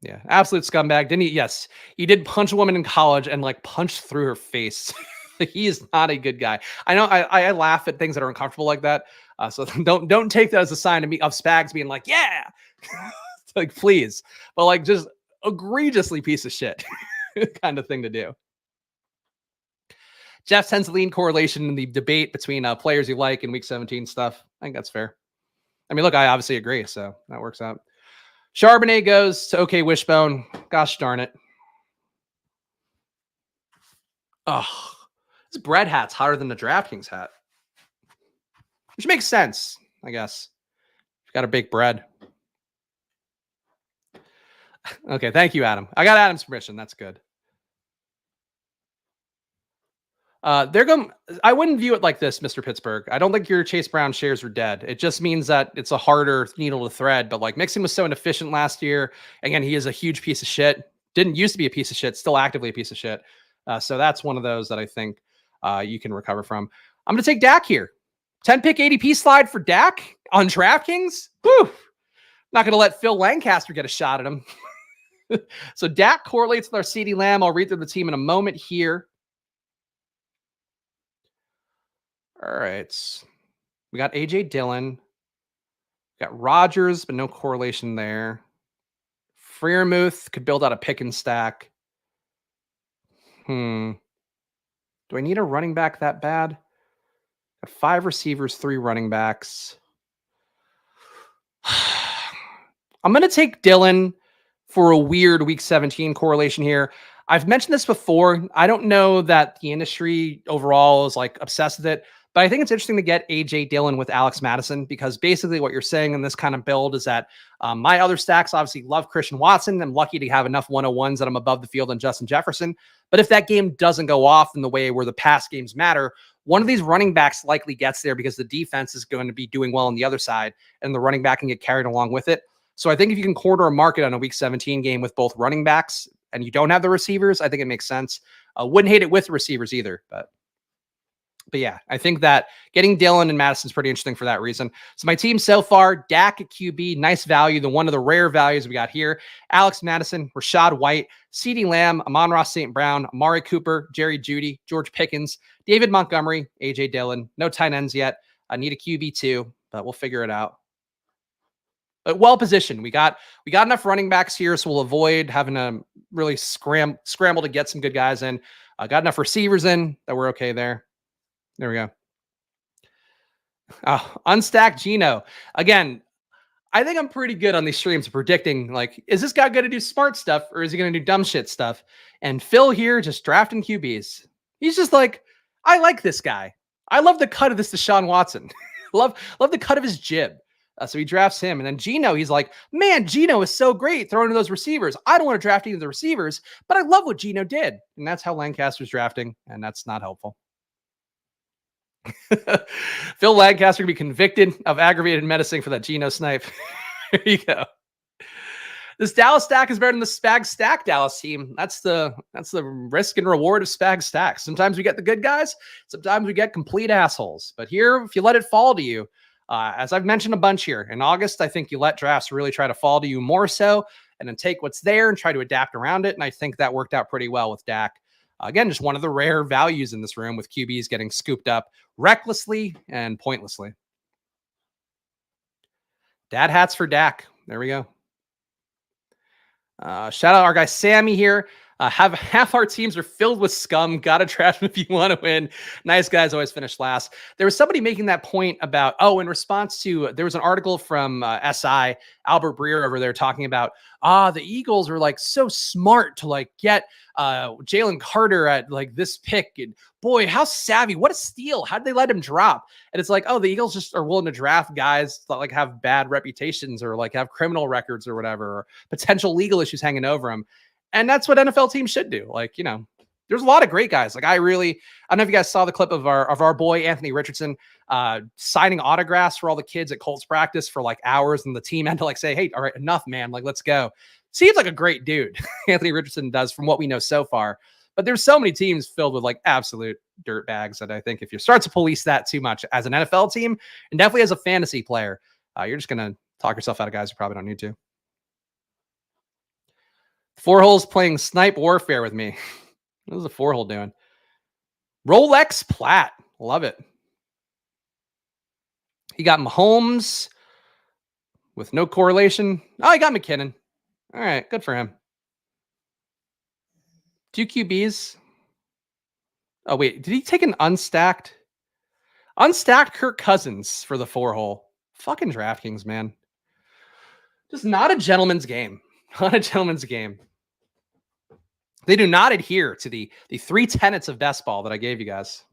Yeah, absolute scumbag. Didn't he? Yes, he did punch a woman in college and like punched through her face. He is not a good guy. I know I laugh at things that are uncomfortable like that. So don't take that as a sign of me of Spags being like, yeah, like please, but like just egregiously piece of shit kind of thing to do. Jeff tends to lean correlation in the debate between players you like in week 17 stuff. I think that's fair. I mean, look, I obviously agree, so that works out. Charbonnet goes to OK Wishbone. Gosh darn it. Oh, this bread hat's hotter than the DraftKings hat. Which makes sense, I guess. You've got to bake bread. Okay, thank you, Adam. I got Adam's permission. That's good. They're going. I wouldn't view it like this, Mr. Pittsburgh. I don't think your Chase Brown shares are dead. It just means that it's a harder needle to thread. But like Mixon was so inefficient last year. Again, he is a huge piece of shit. Didn't used to be a piece of shit. Still actively a piece of shit. So that's one of those that I think you can recover from. I'm going to take Dak here. 10 pick ADP slide for Dak on DraftKings. Whew. Not going to let Phil Lancaster get a shot at him. So Dak correlates with our CeeDee Lamb. I'll read through the team in a moment here. All right. We got AJ Dillon. We got Rodgers, but no correlation there. Freiermuth could build out a pick and stack. Do I need a running back that bad? Got 5 receivers, 3 running backs. I'm going to take Dillon for a weird week 17 correlation here. I've mentioned this before. I don't know that the industry overall is like obsessed with it, but I think it's interesting to get AJ Dillon with Alex Madison because basically what you're saying in this kind of build is that my other stacks obviously love Christian Watson. I'm lucky to have enough 101s that I'm above the field on Justin Jefferson. But if that game doesn't go off in the way where the pass games matter, one of these running backs likely gets there because the defense is going to be doing well on the other side and the running back can get carried along with it. So I think if you can corner a market on a week 17 game with both running backs and you don't have the receivers, I think it makes sense. Wouldn't hate it with receivers either, but yeah, I think that getting Dillon and Madison is pretty interesting for that reason. So my team so far, Dak at QB, nice value. The one of the rare values we got here. Alex Madison, Rashad White, CeeDee Lamb, Amon-Ra St. Brown, Amari Cooper, Jerry Jeudy, George Pickens, David Montgomery, AJ Dillon. No tight ends yet. I need a QB too, but we'll figure it out. But well positioned. We got enough running backs here, so we'll avoid having to really scramble to get some good guys in. Got enough receivers in that we're okay there. There we go. Unstacked Gino. Again, I think I'm pretty good on these streams of predicting, like, is this guy going to do smart stuff or is he going to do dumb shit stuff? And Phil here just drafting QBs. He's just like, I like this guy. I love the cut of this Deshaun Watson. love the cut of his jib. So he drafts him. And then Geno, he's like, man, Geno is so great throwing to those receivers. I don't want to draft any of the receivers, but I love what Geno did. And that's how Lancaster's drafting. And that's not helpful. Phil Lancaster to be convicted of aggravated menacing for that Geno snipe. There you go. This Dallas stack is better than the Spags stack Dallas team. That's the risk and reward of Spags stacks. Sometimes we get the good guys. Sometimes we get complete assholes. But here, if you let it fall to you, as I've mentioned a bunch here, in August, I think you let drafts really try to fall to you more so and then take what's there and try to adapt around it. And I think that worked out pretty well with Dak. Again, just one of the rare values in this room with QBs getting scooped up recklessly and pointlessly. Dad hats for Dak. There we go. Shout out our guy Sammy here. Half our teams are filled with scum. Gotta draft him if you want to win. Nice guys always finish last. There was somebody making that point about, in response to, there was an article from SI, Albert Breer over there talking about, the Eagles are like so smart to like get Jalen Carter at like this pick. And boy, how savvy, what a steal. How did they let him drop? And it's like, the Eagles just are willing to draft guys that like have bad reputations or like have criminal records or whatever, or potential legal issues hanging over them. And that's what NFL teams should do. Like, there's a lot of great guys. Like I don't know if you guys saw the clip of our boy, Anthony Richardson, signing autographs for all the kids at Colts practice for like hours. And the team had to like say, hey, all right, enough, man. Like, let's go. Seems like a great dude. Anthony Richardson does from what we know so far, but there's so many teams filled with like absolute dirt bags that I think if you start to police that too much as an NFL team and definitely as a fantasy player, you're just going to talk yourself out of guys who probably don't need to. Four holes playing snipe warfare with me. What is the four hole doing? Rolex Platt. Love it. He got Mahomes with no correlation. Oh, he got McKinnon. All right. Good for him. 2 QBs. Oh, wait. Did he take an unstacked Kirk Cousins for the four hole? Fucking DraftKings, man. Just not a gentleman's game. Not a gentleman's game. They do not adhere to the 3 tenets of best ball that I gave you guys.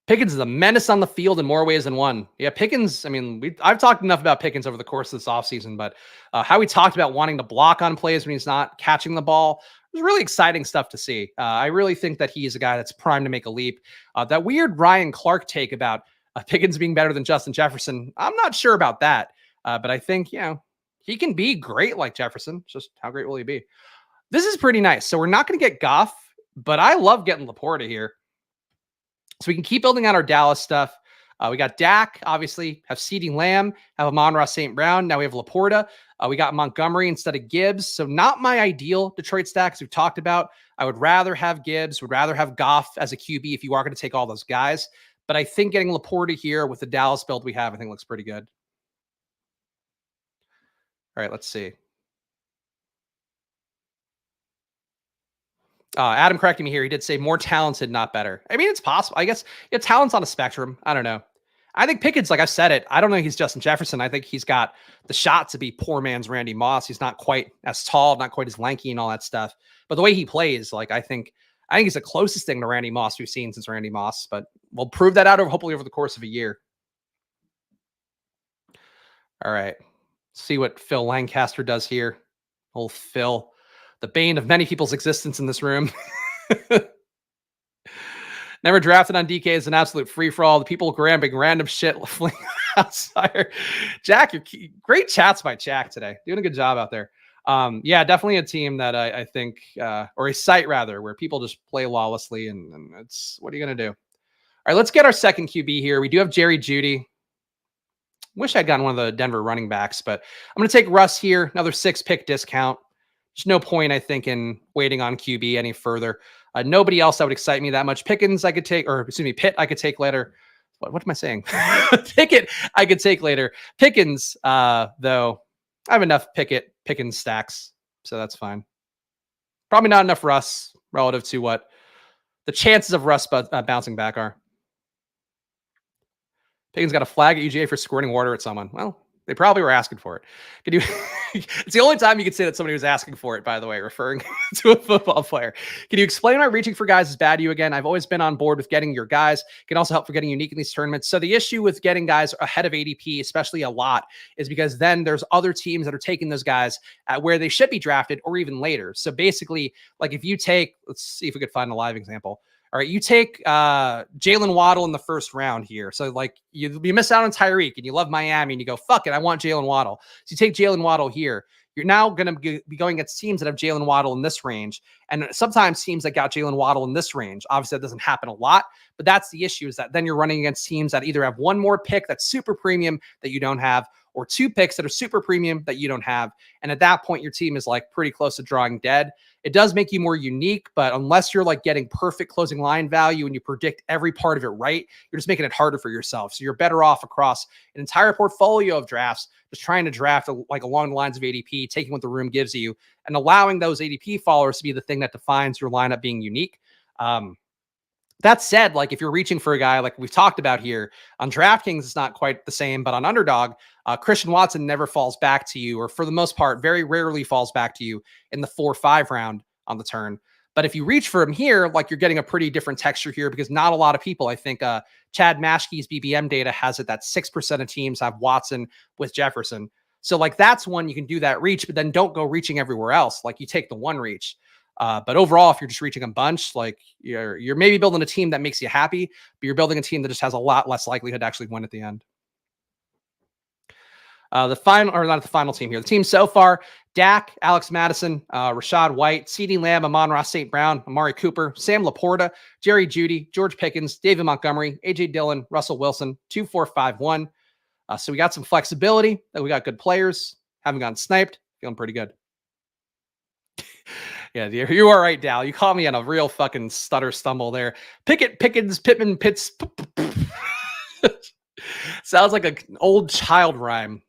Pickens is a menace on the field in more ways than one. Yeah, Pickens, I mean, I've talked enough about Pickens over the course of this offseason, but how we talked about wanting to block on plays when he's not catching the ball, it was really exciting stuff to see. I really think that he's a guy that's primed to make a leap. That weird Ryan Clark take about Pickens being better than Justin Jefferson, I'm not sure about that. But I think, he can be great like Jefferson. Just how great will he be? This is pretty nice. So we're not going to get Goff, but I love getting Laporta here. So we can keep building out our Dallas stuff. We got Dak, obviously, have CeeDee Lamb, have Amon-Ra St. Brown. Now we have Laporta. We got Montgomery instead of Gibbs. So not my ideal Detroit stack, as we've talked about. I would rather have Gibbs, would rather have Goff as a QB if you are going to take all those guys. But I think getting Laporta here with the Dallas build we have, I think looks pretty good. All right, let's see. Adam correcting me here. He did say more talented, not better. I mean, it's possible. I guess talent's on a spectrum. I don't know. I think Pickens, like I said it, I don't know he's Justin Jefferson. I think he's got the shot to be poor man's Randy Moss. He's not quite as tall, not quite as lanky and all that stuff. But the way he plays, like I think he's the closest thing to Randy Moss we've seen since Randy Moss. But we'll prove that out hopefully over the course of a year. All right. See what Phil Lancaster does here. Old Phil. The bane of many people's existence in this room. Never drafted on DK is an absolute free-for-all. The people grabbing random shit outside. Jack, great chats by Jack today. Doing a good job out there. Yeah, definitely a team that I think, or a site rather, where people just play lawlessly, and it's, what are you going to do? All right, let's get our second QB here. We do have Jerry Jeudy. Wish I'd gotten one of the Denver running backs, but I'm going to take Russ here. Another 6-pick discount. There's no point, I think, in waiting on QB any further. Nobody else that would excite me that much. Pickens I could take, or excuse me, Pitt I could take later. What am I saying? Pickett I could take later. Pickens, though, I have enough Pickens stacks, so that's fine. Probably not enough Russ relative to what the chances of Russ bouncing back are. Pickens got a flag at UGA for squirting water at someone. Well, They probably were asking for it. Can you? It's the only time you can say that somebody was asking for it, by the way, referring to a football player. Can you explain why reaching for guys is bad to you again? I've always been on board with getting your guys. It can also help for getting unique in these tournaments. So the issue with getting guys ahead of ADP, especially a lot, is because then there's other teams that are taking those guys at where they should be drafted or even later. So basically, like if you take, let's see if we could find a live example. All right, you take Jalen Waddle in the first round here. So like you miss out on Tyreek and you love Miami and you go, fuck it, I want Jalen Waddle. So you take Jalen Waddle here. You're now going to be going against teams that have Jalen Waddle in this range. And sometimes teams that got Jalen Waddle in this range. Obviously, that doesn't happen a lot, but that's the issue, is that then you're running against teams that either have one more pick that's super premium that you don't have, or two picks that are super premium that you don't have. And at that point, your team is like pretty close to drawing dead. It does make you more unique, but unless you're like getting perfect closing line value and you predict every part of it right, you're just making it harder for yourself. So you're better off across an entire portfolio of drafts, just trying to draft like along the lines of ADP, taking what the room gives you and allowing those ADP followers to be the thing that defines your lineup being unique. That said, like if you're reaching for a guy like we've talked about here on DraftKings, it's not quite the same, but on Underdog, Christian Watson never falls back to you, or for the most part, very rarely falls back to you in the 4-5 round on the turn. But if you reach for him here, like you're getting a pretty different texture here, because not a lot of people, I think Chad Maschke's BBM data has it that 6% of teams have Watson with Jefferson. So like that's one you can do that reach, but then don't go reaching everywhere else. Like you take the one reach. But overall, if you're just reaching a bunch, like you're maybe building a team that makes you happy, but you're building a team that just has a lot less likelihood to actually win at the end. The final, or not the final team here. The team so far: Dak, Alex Madison, Rashad White, CeeDee Lamb, Amon-Ra St. Brown, Amari Cooper, Sam Laporta, Jerry Jeudy, George Pickens, David Montgomery, AJ Dillon, Russell Wilson, 2-4-5-1. So we got some flexibility. We got good players. Haven't gotten sniped. Feeling pretty good. Yeah, you are right, Dal. You caught me on a real fucking stutter stumble there. Pickett, Pickens, Pittman, Pitts. Sounds like an old child rhyme.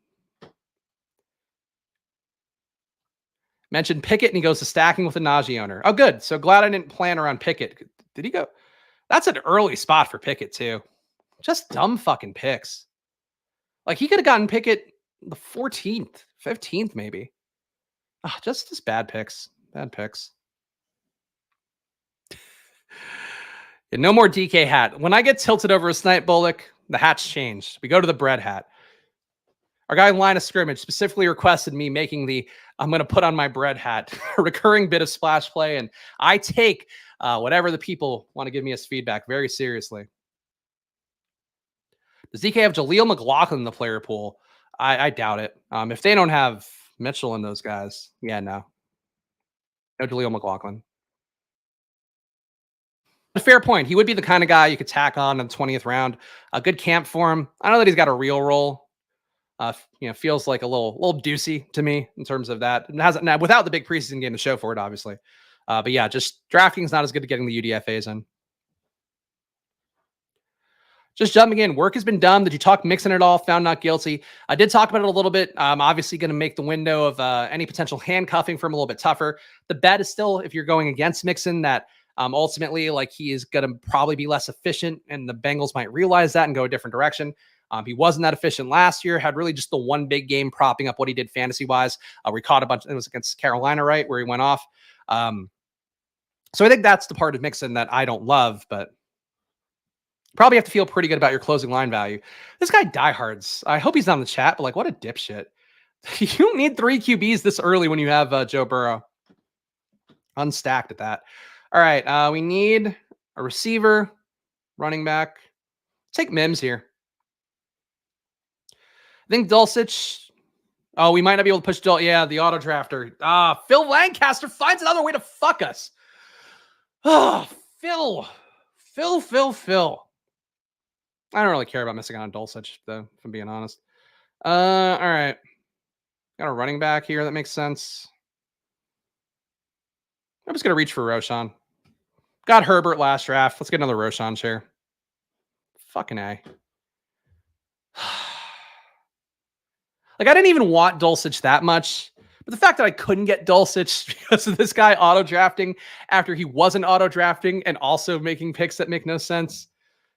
Mentioned Pickett and he goes to stacking with a Najee owner. Oh, good. So glad I didn't plan around Pickett. Did he go? That's an early spot for Pickett too. Just dumb fucking picks. Like he could have gotten Pickett the 14th, 15th maybe. Oh, just bad picks. Bad picks. Yeah, no more DK hat. When I get tilted over a Snipe Bullock, the hat's changed. We go to the bread hat. Our guy in line of scrimmage specifically requested me making the I'm going to put on my bread hat a recurring bit of splash play. And I take whatever the people want to give me as feedback very seriously. Does DK have Jaleel McLaughlin in the player pool? I doubt it. If they don't have Mitchell and those guys, yeah, no. No Jaleel McLaughlin. A fair point. He would be the kind of guy you could tack on in the 20th round. A good camp for him. I know that he's got a real role. Feels like a little deucey to me in terms of that. It hasn't now without the big preseason game to show for it, obviously. But yeah, just DraftKings not as good at getting the UDFAs in. Just jumping in. Work has been done. Did you talk Mixon at all? Found not guilty. I did talk about it a little bit. I'm obviously going to make the window of any potential handcuffing for him a little bit tougher. The bet is still, if you're going against Mixon, that ultimately, like he is going to probably be less efficient, and the Bengals might realize that and go a different direction. He wasn't that efficient last year, had really just the one big game propping up what he did fantasy-wise. We caught a bunch. It was against Carolina, right, where he went off. So I think that's the part of Mixon that I don't love, but probably have to feel pretty good about your closing line value. This guy diehards. I hope he's not in the chat, but like, what a dipshit. You don't need 3 QBs this early when you have Joe Burrow. Unstacked at that. All right, we need a receiver, running back. Take Mims here. I think Dulcich. Oh, we might not be able to push Yeah, the auto drafter. Phil Lancaster finds another way to fuck us. Oh, Phil. I don't really care about missing out on Dulcich, though, if I'm being honest. All right. Got a running back here. That makes sense. I'm just going to reach for Roshan. Got Herbert last draft. Let's get another Roshan share. Fucking A. Like, I didn't even want Dulcich that much. But the fact that I couldn't get Dulcich because of this guy auto-drafting after he wasn't auto-drafting and also making picks that make no sense.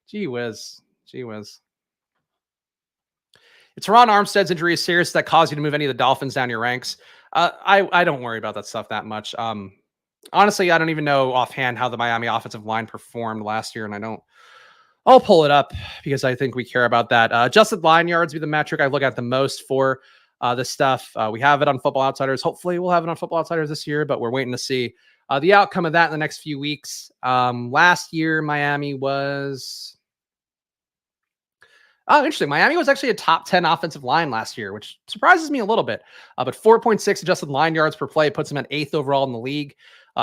Gee whiz. If Teron Armstead's injury is serious, that caused you to move any of the Dolphins down your ranks. I don't worry about that stuff that much. Honestly, I don't even know offhand how the Miami offensive line performed last year, and I'll pull it up because I think we care about that. Adjusted line yards be the metric I look at the most for this stuff. We have it on Football Outsiders. Hopefully, we'll have it on Football Outsiders this year, but we're waiting to see the outcome of that in the next few weeks. Last year, Miami was... Oh, interesting. Miami was actually a top 10 offensive line last year, which surprises me a little bit. But 4.6 adjusted line yards per play puts them at 8th overall in the league.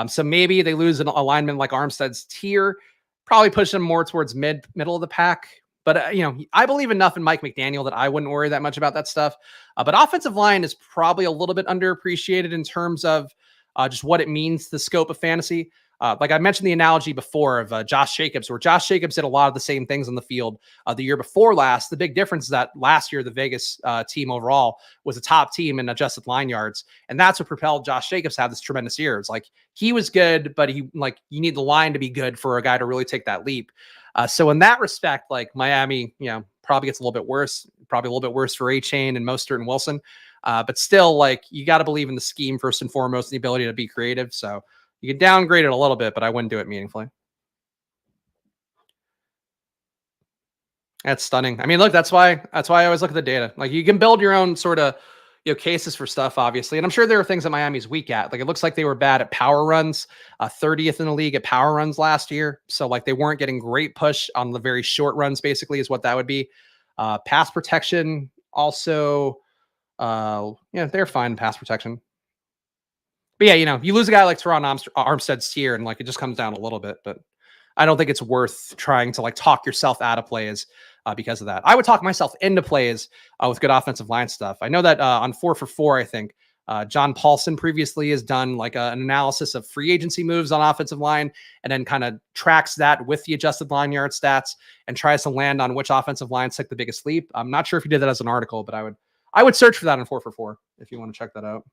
So maybe they lose an alignment like Armstead's tier, probably push them more towards middle of the pack. But, I believe enough in Mike McDaniel that I wouldn't worry that much about that stuff. But offensive line is probably a little bit underappreciated in terms of just what it means to the scope of fantasy. Like I mentioned the analogy before of Josh Jacobs, where Josh Jacobs did a lot of the same things on the field the year before last. The big difference is that last year, the Vegas team overall was a top team in adjusted line yards. And that's what propelled Josh Jacobs to have this tremendous year. It's like he was good, but you need the line to be good for a guy to really take that leap. So in that respect, like Miami, probably gets a little bit worse, probably a little bit worse for A-Chain and Mostert and Wilson. But still, like, you got to believe in the scheme first and foremost, the ability to be creative. So you can downgrade it a little bit, but I wouldn't do it meaningfully. That's stunning. I mean, look, that's why I always look at the data. Like, you can build your own sort of, cases for stuff, obviously. And I'm sure there are things that Miami's weak at. Like, it looks like they were bad at power runs, 30th in the league at power runs last year. So, like, they weren't getting great push on the very short runs, basically, is what that would be. Pass protection also, they're fine in pass protection. But yeah, you lose a guy like Teron Armstead's tier, and like it just comes down a little bit. But I don't think it's worth trying to like talk yourself out of plays because of that. I would talk myself into plays with good offensive line stuff. I know that on 4for4, I think John Paulson previously has done like an analysis of free agency moves on offensive line, and then kind of tracks that with the adjusted line yard stats and tries to land on which offensive lines took the biggest leap. I'm not sure if he did that as an article, but I would search for that on 4for4 if you want to check that out.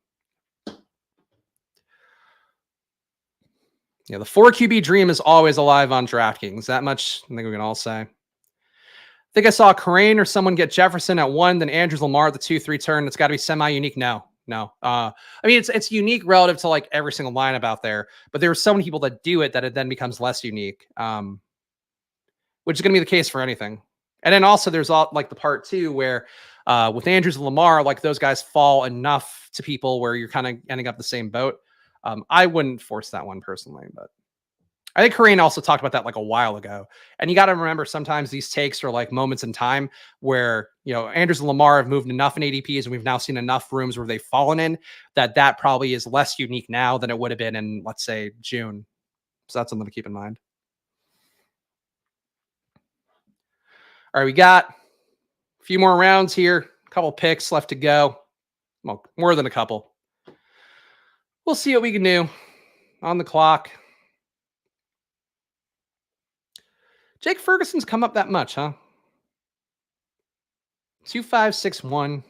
Yeah, the 4 QB dream is always alive on DraftKings. That much I think we can all say. I think I saw Crane or someone get Jefferson at 1, then Andrews Lamar at the 2-3 turn. It's got to be semi-unique. No. I mean, it's unique relative to like every single lineup out there, but there are so many people that do it that it then becomes less unique, which is going to be the case for anything. And then also there's all like the part 2 where with Andrews and Lamar, like those guys fall enough to people where you're kind of ending up the same boat. I wouldn't force that one personally, but I think Kareem also talked about that like a while ago. And you got to remember, sometimes these takes are like moments in time where, Andrews and Lamar have moved enough in ADPs, and we've now seen enough rooms where they've fallen in that probably is less unique now than it would have been in, let's say, June. So that's something to keep in mind. All right, we got a few more rounds here, a couple picks left to go. Well, more than a couple. We'll see what we can do on the clock. Jake Ferguson's come up that much, huh? 2561.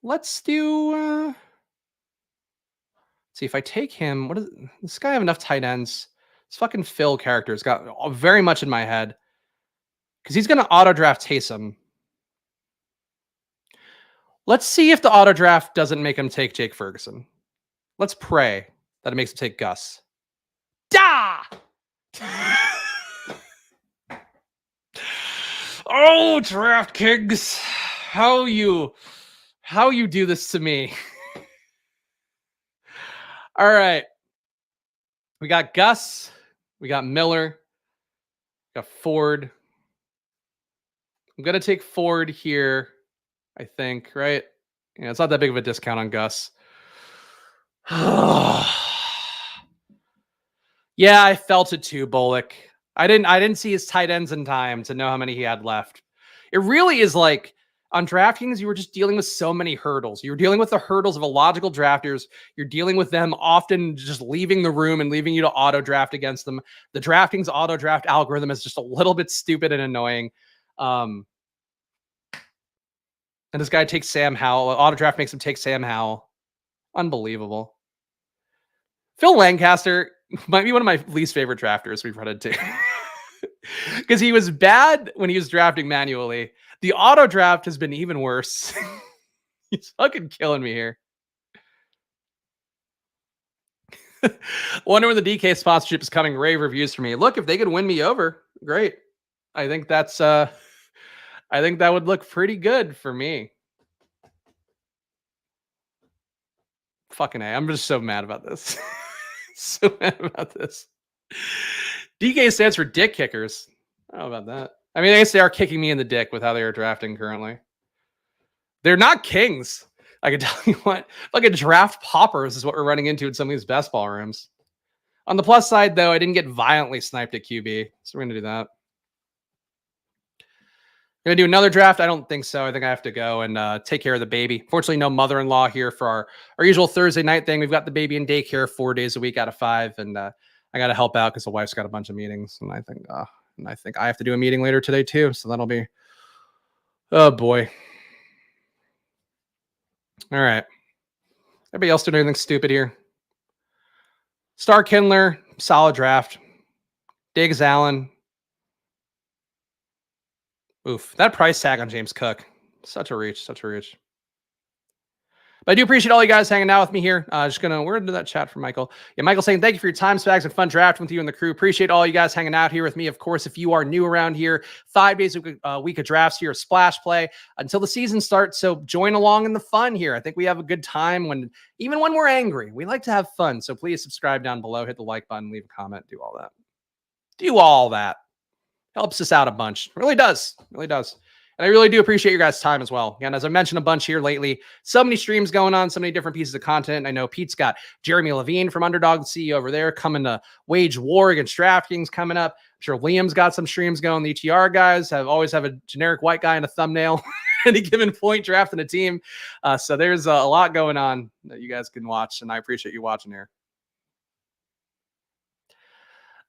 Let's do. See if I take him. What does this guy have enough tight ends? This fucking Phil character's got very much in my head because he's going to auto draft Taysom. Let's see if the auto draft doesn't make him take Jake Ferguson. Let's pray that it makes him take Gus. Da! Oh, DraftKings, how you do this to me? All right, we got Gus, we got Miller, we got Ford. I'm gonna take Ford here, I think, right? Yeah, it's not that big of a discount on Gus. Yeah, I felt it too, Bullock. I didn't see his tight ends in time to know how many he had left. It really is like on DraftKings, you were just dealing with so many hurdles. You were dealing with the hurdles of illogical drafters. You're dealing with them often just leaving the room and leaving you to auto draft against them. The DraftKings auto draft algorithm is just a little bit stupid and annoying. And this guy takes Sam Howell. Auto draft makes him take Sam Howell. Unbelievable. Phil Lancaster might be one of my least favorite drafters we've run into. Because he was bad when he was drafting manually. The auto draft has been even worse. He's fucking killing me here. Wonder when the DK sponsorship is coming. Rave reviews for me. Look, if they could win me over, great. I think that's I think that would look pretty good for me. Fucking A. I'm just so mad about this. So mad about this. DK stands for dick kickers. I don't know about that. I mean, I guess they are kicking me in the dick with how they are drafting currently. They're not kings. I can tell you what, like a draft poppers is what we're running into in some of these best ball rooms. On the plus side, though, I didn't get violently sniped at QB, so we're going to do that. Going to do another draft? I don't think so. I think I have to go and take care of the baby. Fortunately, no mother-in-law here for our usual Thursday night thing. We've got the baby in daycare 4 days a week out of 5, and I got to help out because the wife's got a bunch of meetings, and I think I have to do a meeting later today too. So that'll be, oh boy. All right. Everybody else doing anything stupid here? Star Kindler, solid draft. Diggs Allen. Oof. That price tag on James Cook. Such a reach. Such a reach. But I do appreciate all you guys hanging out with me here. We're gonna do that chat for Michael. Yeah, Michael saying thank you for your time, Spags, and fun drafting with you and the crew. Appreciate all you guys hanging out here with me. Of course, if you are new around here, 5 days a week of drafts here, splash play until the season starts. So join along in the fun here. I think we have a good time even when we're angry. We like to have fun. So please subscribe down below, hit the like button, leave a comment, do all that. Do all that. Helps us out a bunch. Really does. Really does. And I really do appreciate your guys' time as well. Again, as I mentioned a bunch here lately, so many streams going on, so many different pieces of content. I know Pete's got Jeremy Levine from Underdog, the CEO over there, coming to wage war against DraftKings coming up. I'm sure Liam's got some streams going. The ETR guys always have a generic white guy in a thumbnail at any given point drafting a team. So there's a lot going on that you guys can watch, and I appreciate you watching here.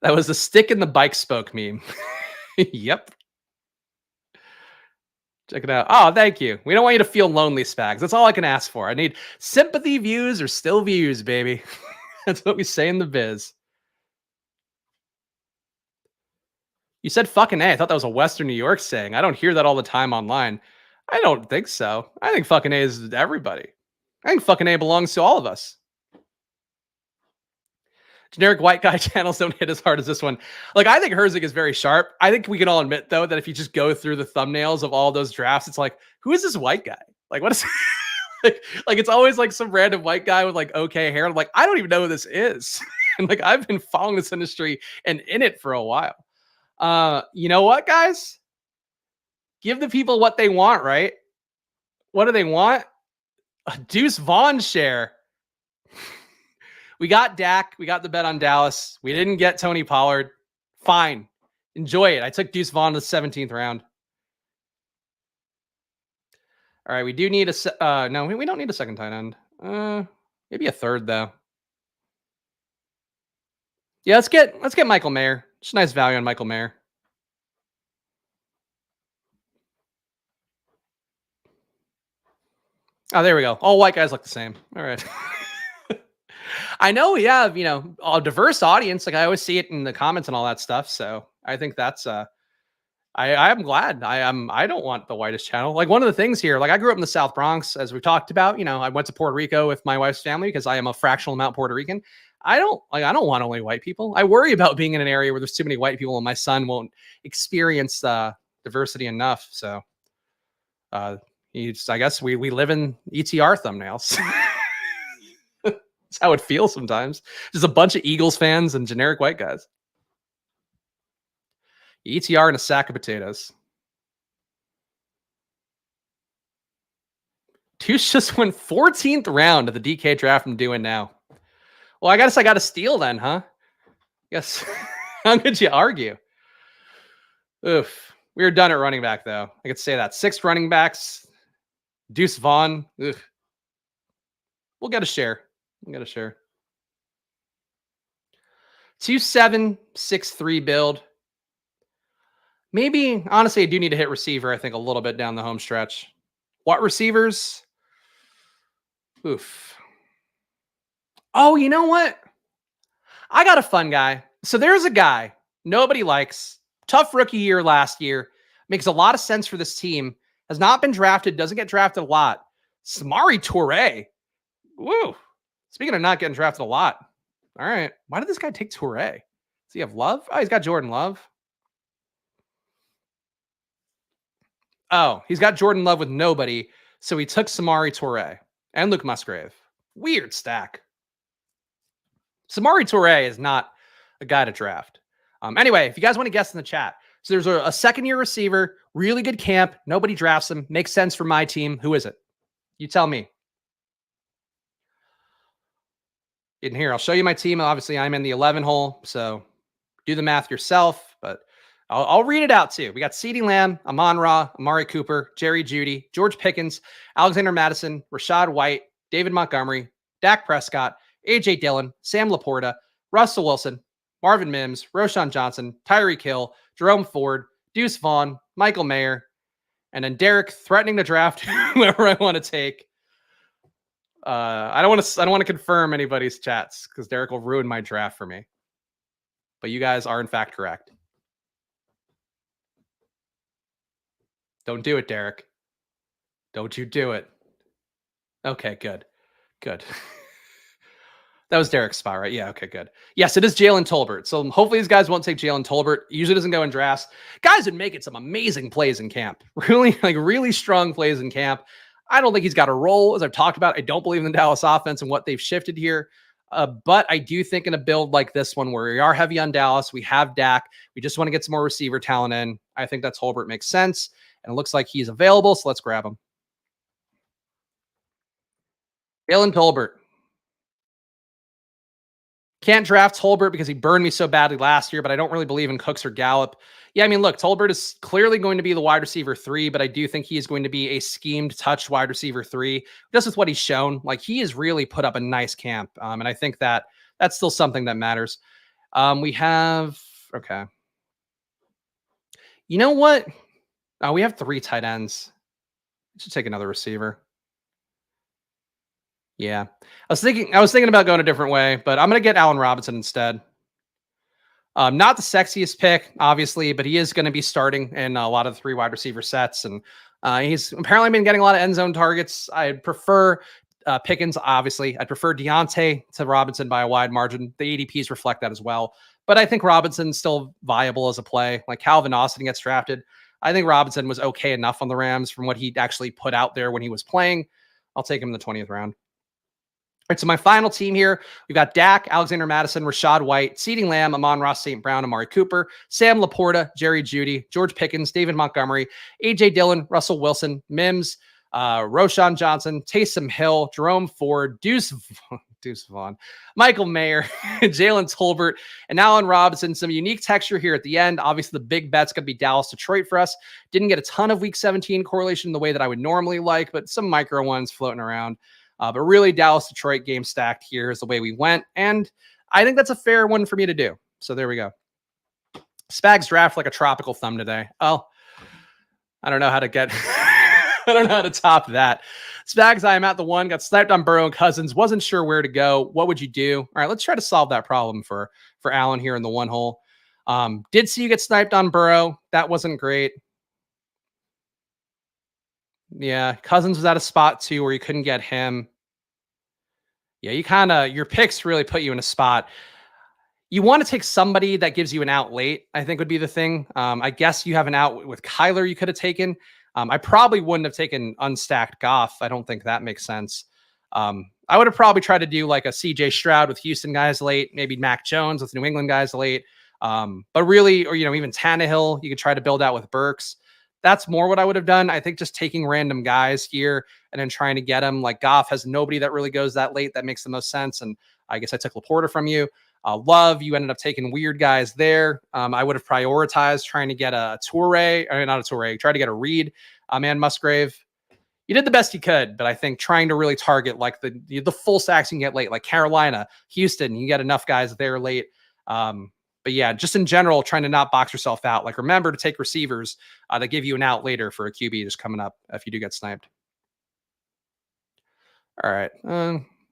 That was the stick in the bike spoke meme. Yep. Check it out. Oh, thank you. We don't want you to feel lonely, Spags. That's all I can ask for. I need sympathy views or still views, baby. That's what we say in the biz. You said fucking A. I thought that was a Western New York saying. I don't hear that all the time online. I don't think so. I think fucking A is everybody. I think fucking A belongs to all of us. Generic white guy channels don't hit as hard as this one. Like, I think Herzig is very sharp. I think we can all admit, though, that if you just go through the thumbnails of all those drafts, it's like, who is this white guy? Like, what is like it's always like some random white guy with like okay hair. I'm like, I don't even know who this is. And like, I've been following this industry and in it for a while. You know what, guys? Give the people what they want, right? What do they want? A Deuce Vaughn share. We got Dak. We got the bet on Dallas. We didn't get Tony Pollard. Fine. Enjoy it. I took Deuce Vaughn to the 17th round. All right. We do need a... no, we don't need a second tight end. Maybe a third, though. Yeah, let's get Michael Mayer. Just nice value on Michael Mayer. Oh, there we go. All white guys look the same. All right. I know we have, a diverse audience. Like I always see it in the comments and all that stuff. So I think that's I am glad. I don't want the whitest channel. Like one of the things here, like I grew up in the South Bronx, as we talked about. I went to Puerto Rico with my wife's family because I am a fractional amount Puerto Rican. I don't want only white people. I worry about being in an area where there's too many white people and my son won't experience diversity enough. So I guess we live in ETR thumbnails. That's how it feels sometimes. Just a bunch of Eagles fans and generic white guys. ETR and a sack of potatoes. Deuce just went 14th round of the DK draft I'm doing now. Well, I guess I got to steal then, huh? Yes. How could you argue? Oof. We were done at running back, though. I could say that. 6 running backs. Deuce Vaughn. Ugh. We'll get a share. 2.763 build. Maybe, honestly, I do need to hit receiver, I think, a little bit down the home stretch. What receivers? Oof. Oh, you know what? I got a fun guy. So there's a guy nobody likes. Tough rookie year last year. Makes a lot of sense for this team. Has not been drafted, doesn't get drafted a lot. Samori Toure. Woo. Speaking of not getting drafted a lot. All right. Why did this guy take Toure? Does he have Love? Oh, he's got Jordan Love. Oh, he's got Jordan Love with nobody. So he took Samori Toure and Luke Musgrave. Weird stack. Samori Toure is not a guy to draft. Anyway, if you guys want to guess in the chat, so there's a second-year receiver, really good camp. Nobody drafts him. Makes sense for my team. Who is it? You tell me. In here, I'll show you my team. Obviously, I'm in the 11 hole, so do the math yourself, but I'll read it out too. We got CeeDee Lamb, Amon-Ra, Amari Cooper, Jerry Jeudy, George Pickens, Alexander Mattison, Rashad White, David Montgomery, Dak Prescott, A.J. Dillon, Sam Laporta, Russell Wilson, Marvin Mims, Roshan Johnson, Tyreek Hill, Jerome Ford, Deuce Vaughn, Michael Mayer, and then Derek threatening to draft whoever I want to take. I don't want to confirm anybody's chats because Derek will ruin my draft for me. But you guys are in fact correct. Don't do it, Derek. Don't you do it. Okay, good. Good. That was Derek's spot, right? Yeah, okay, good. Yes, it is Jalen Tolbert. So hopefully these guys won't take Jalen Tolbert. Usually doesn't go in drafts. Guys would make it some amazing plays in camp. Really strong plays in camp. I don't think he's got a role, as I've talked about. I don't believe in the Dallas offense and what they've shifted here. But I do think in a build like this one where we are heavy on Dallas, we have Dak, we just want to get some more receiver talent in. I think that Tolbert makes sense. And it looks like he's available, so let's grab him. Jalen Tolbert. Can't draft Tolbert because he burned me so badly last year, but I don't really believe in Cooks or Gallup. Yeah, I mean, look, Tolbert is clearly going to be the wide receiver 3, but I do think he is going to be a schemed touch wide receiver 3, just with what he's shown. Like, he has really put up a nice camp, and I think that that's still something that matters. We have, okay. You know what? We have 3 tight ends. I should take another receiver. Yeah. I was thinking about going a different way, but I'm going to get Allen Robinson instead. Not the sexiest pick, obviously, but he is going to be starting in a lot of the 3 wide receiver sets. And he's apparently been getting a lot of end zone targets. I'd prefer Pickens, obviously. I'd prefer Deontay to Robinson by a wide margin. The ADPs reflect that as well. But I think Robinson's still viable as a play. Like Calvin Austin gets drafted. I think Robinson was okay enough on the Rams from what he actually put out there when he was playing. I'll take him in the 20th round. All right, so my final team here, we've got Dak, Alexander Mattison, Rashad White, CeeDee Lamb, Amon-Ra St. Brown, Amari Cooper, Sam Laporta, Jerry Jeudy, George Pickens, David Montgomery, A.J. Dillon, Russell Wilson, Mims, Roshan Johnson, Taysom Hill, Jerome Ford, Deuce Vaughn, Michael Mayer, Jalen Tolbert, and Allen Robinson. Some unique texture here at the end. Obviously, the big bet's going to be Dallas-Detroit for us. Didn't get a ton of Week 17 correlation the way that I would normally like, but some micro ones floating around. But really, Dallas-Detroit game stacked here is the way we went. And I think that's a fair one for me to do. So there we go. Spags draft like a tropical thumb today. Oh, I don't know how to get... I don't know how to top that. Spags, I am at the 1. Got sniped on Burrow and Cousins. Wasn't sure where to go. What would you do? All right, let's try to solve that problem for Allen here in the 1 hole. Did see you get sniped on Burrow. That wasn't great. Yeah, Cousins was at a spot too where you couldn't get him. Yeah, your picks really put you in a spot. You want to take somebody that gives you an out late, I think would be the thing. I guess you have an out with Kyler you could have taken. I probably wouldn't have taken unstacked Goff. I don't think that makes sense. I would have probably tried to do like a CJ Stroud with Houston guys late, maybe Mac Jones with New England guys late. But really, or, even Tannehill, you could try to build out with Burks. That's more what I would have done. I think just taking random guys here and then trying to get them. Like Goff has nobody that really goes that late. That makes the most sense. And I guess I took Laporta from you. Love, you ended up taking weird guys there. I would have prioritized trying to get a Toure, or not a Toure, try to get a Reed, and Musgrave. You did the best you could, but I think trying to really target like the full stacks you can get late, like Carolina, Houston, you get enough guys there late. But yeah, just in general, trying to not box yourself out. Like remember to take receivers that give you an out later for a QB just coming up if you do get sniped. All right.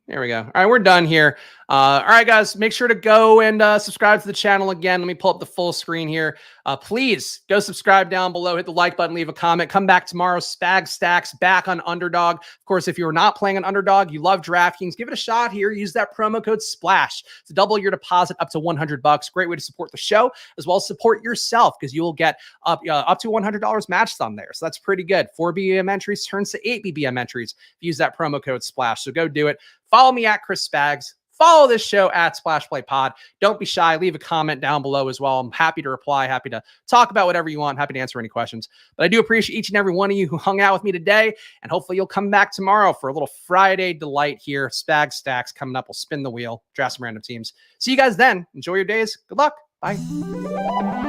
There we go. All right, we're done here. All right, guys, make sure to go and subscribe to the channel again. Let me pull up the full screen here. Please go subscribe down below, hit the like button, leave a comment. Come back tomorrow. Spag Stacks back on Underdog. Of course, if you're not playing on Underdog, you love DraftKings, give it a shot here. Use that promo code SPLASH to double your deposit up to $100. Great way to support the show as well as support yourself because you will get up to $100 matched on there. So that's pretty good. 4 BBM entries turns to 8 BBM entries. Use that promo code SPLASH. So go do it. Follow me at Chris Spags. Follow this show at Splash Play Pod. Don't be shy. Leave a comment down below as well. I'm happy to reply, happy to talk about whatever you want, happy to answer any questions. But I do appreciate each and every one of you who hung out with me today, and hopefully you'll come back tomorrow for a little Friday delight here. Spag Stacks coming up. We'll spin the wheel, draft some random teams. See you guys then. Enjoy your days. Good luck. Bye.